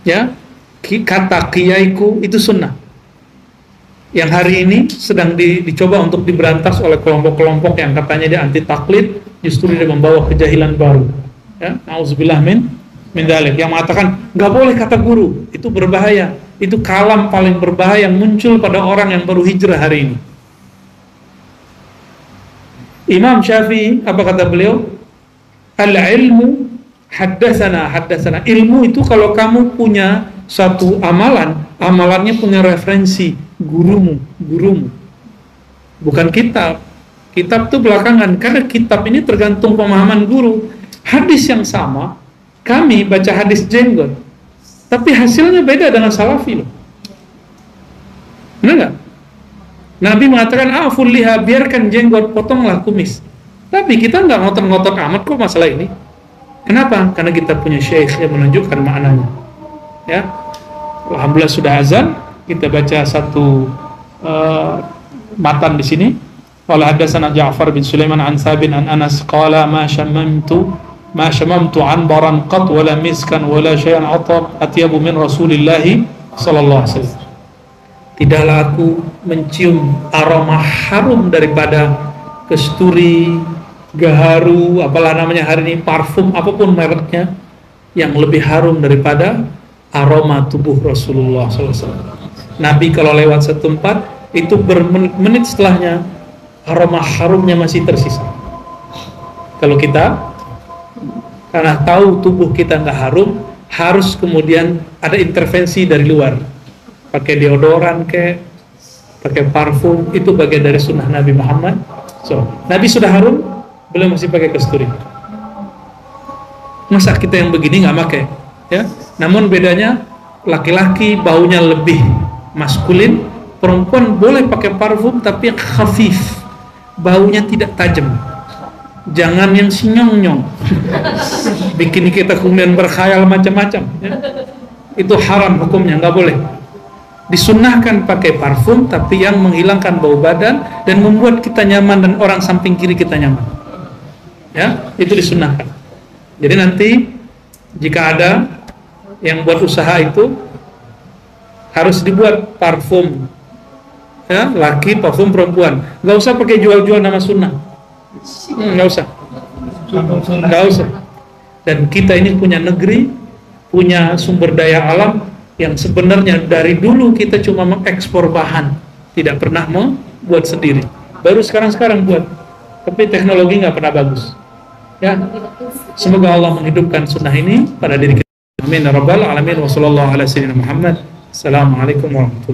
ya, kata kiaiku itu sunnah. Yang hari ini sedang dicoba untuk diberantas oleh kelompok-kelompok yang katanya dia anti taklid, justru dia membawa kejahilan baru. Ya, nauzubillah min dzalik, yang mengatakan nggak boleh kata guru, itu berbahaya. Itu kalam paling berbahaya yang muncul pada orang yang baru hijrah hari ini. Imam Syafi'i, apa kata beliau? Al-ilmu haddatsana. Ilmu itu kalau kamu punya satu amalannya punya referensi gurumu. Bukan kitab. Kitab itu belakangan, karena kitab ini tergantung pemahaman guru. Hadis yang sama, kami baca hadis jenggot, tapi hasilnya beda dengan salafi loh. Benar nggak? Nabi mengatakan, aful liha, biarkan jenggot, potonglah kumis. Tapi kita nggak ngotot-ngotot amat kok masalah ini. Kenapa? Karena kita punya syekh yang menunjukkan maknanya. Ya, alhamdulillah sudah azan. Kita baca satu matan di sini. Qala haddatsana Ja'far bin Sulaiman an Thabit an Anas qala ma syamamtu anbaran qat wala miskan wala syai'an atyabu min Rasulillah sallallahu alaihi wasallam. Tidaklah aku mencium aroma harum daripada kesturi, gaharu, apalah namanya hari ini, parfum apapun mereknya, yang lebih harum daripada aroma tubuh Rasulullah SAW. Nabi kalau lewat satu tempat, itu bermenit setelahnya aroma harumnya masih tersisa. Kalau kita, karena tahu tubuh kita nggak harum, harus kemudian ada intervensi dari luar, pakai deodoran pakai parfum, itu bagian dari sunnah Nabi Muhammad. So, Nabi sudah harum, belum masih pakai kesturi. Masa kita yang begini nggak pakai? Ya, namun bedanya laki-laki baunya lebih maskulin, perempuan boleh pakai parfum tapi yang khafif, baunya tidak tajam. Jangan yang sinyong-nyong, bikin kita kemudian berkhayal macam-macam. Ya. Itu haram hukumnya, nggak boleh. Disunnahkan pakai parfum tapi yang menghilangkan bau badan dan membuat kita nyaman dan orang samping kiri kita nyaman. Ya, itu disunnahkan. Jadi nanti jika ada yang buat usaha itu harus dibuat parfum, ya, laki, parfum perempuan. Nggak usah pakai jual-jual nama sunnah. Nggak usah. Dan kita ini punya negeri, punya sumber daya alam yang sebenarnya dari dulu kita cuma mengekspor bahan, tidak pernah membuat sendiri. Baru sekarang buat, tapi teknologi nggak pernah bagus. Ya, semoga Allah menghidupkan sunnah ini pada diri kita. Amin ya rabbal alamin. Wa sallallahu ala sayyidina Muhammad. Assalamualaikum warahmatullahi wabarakatuh.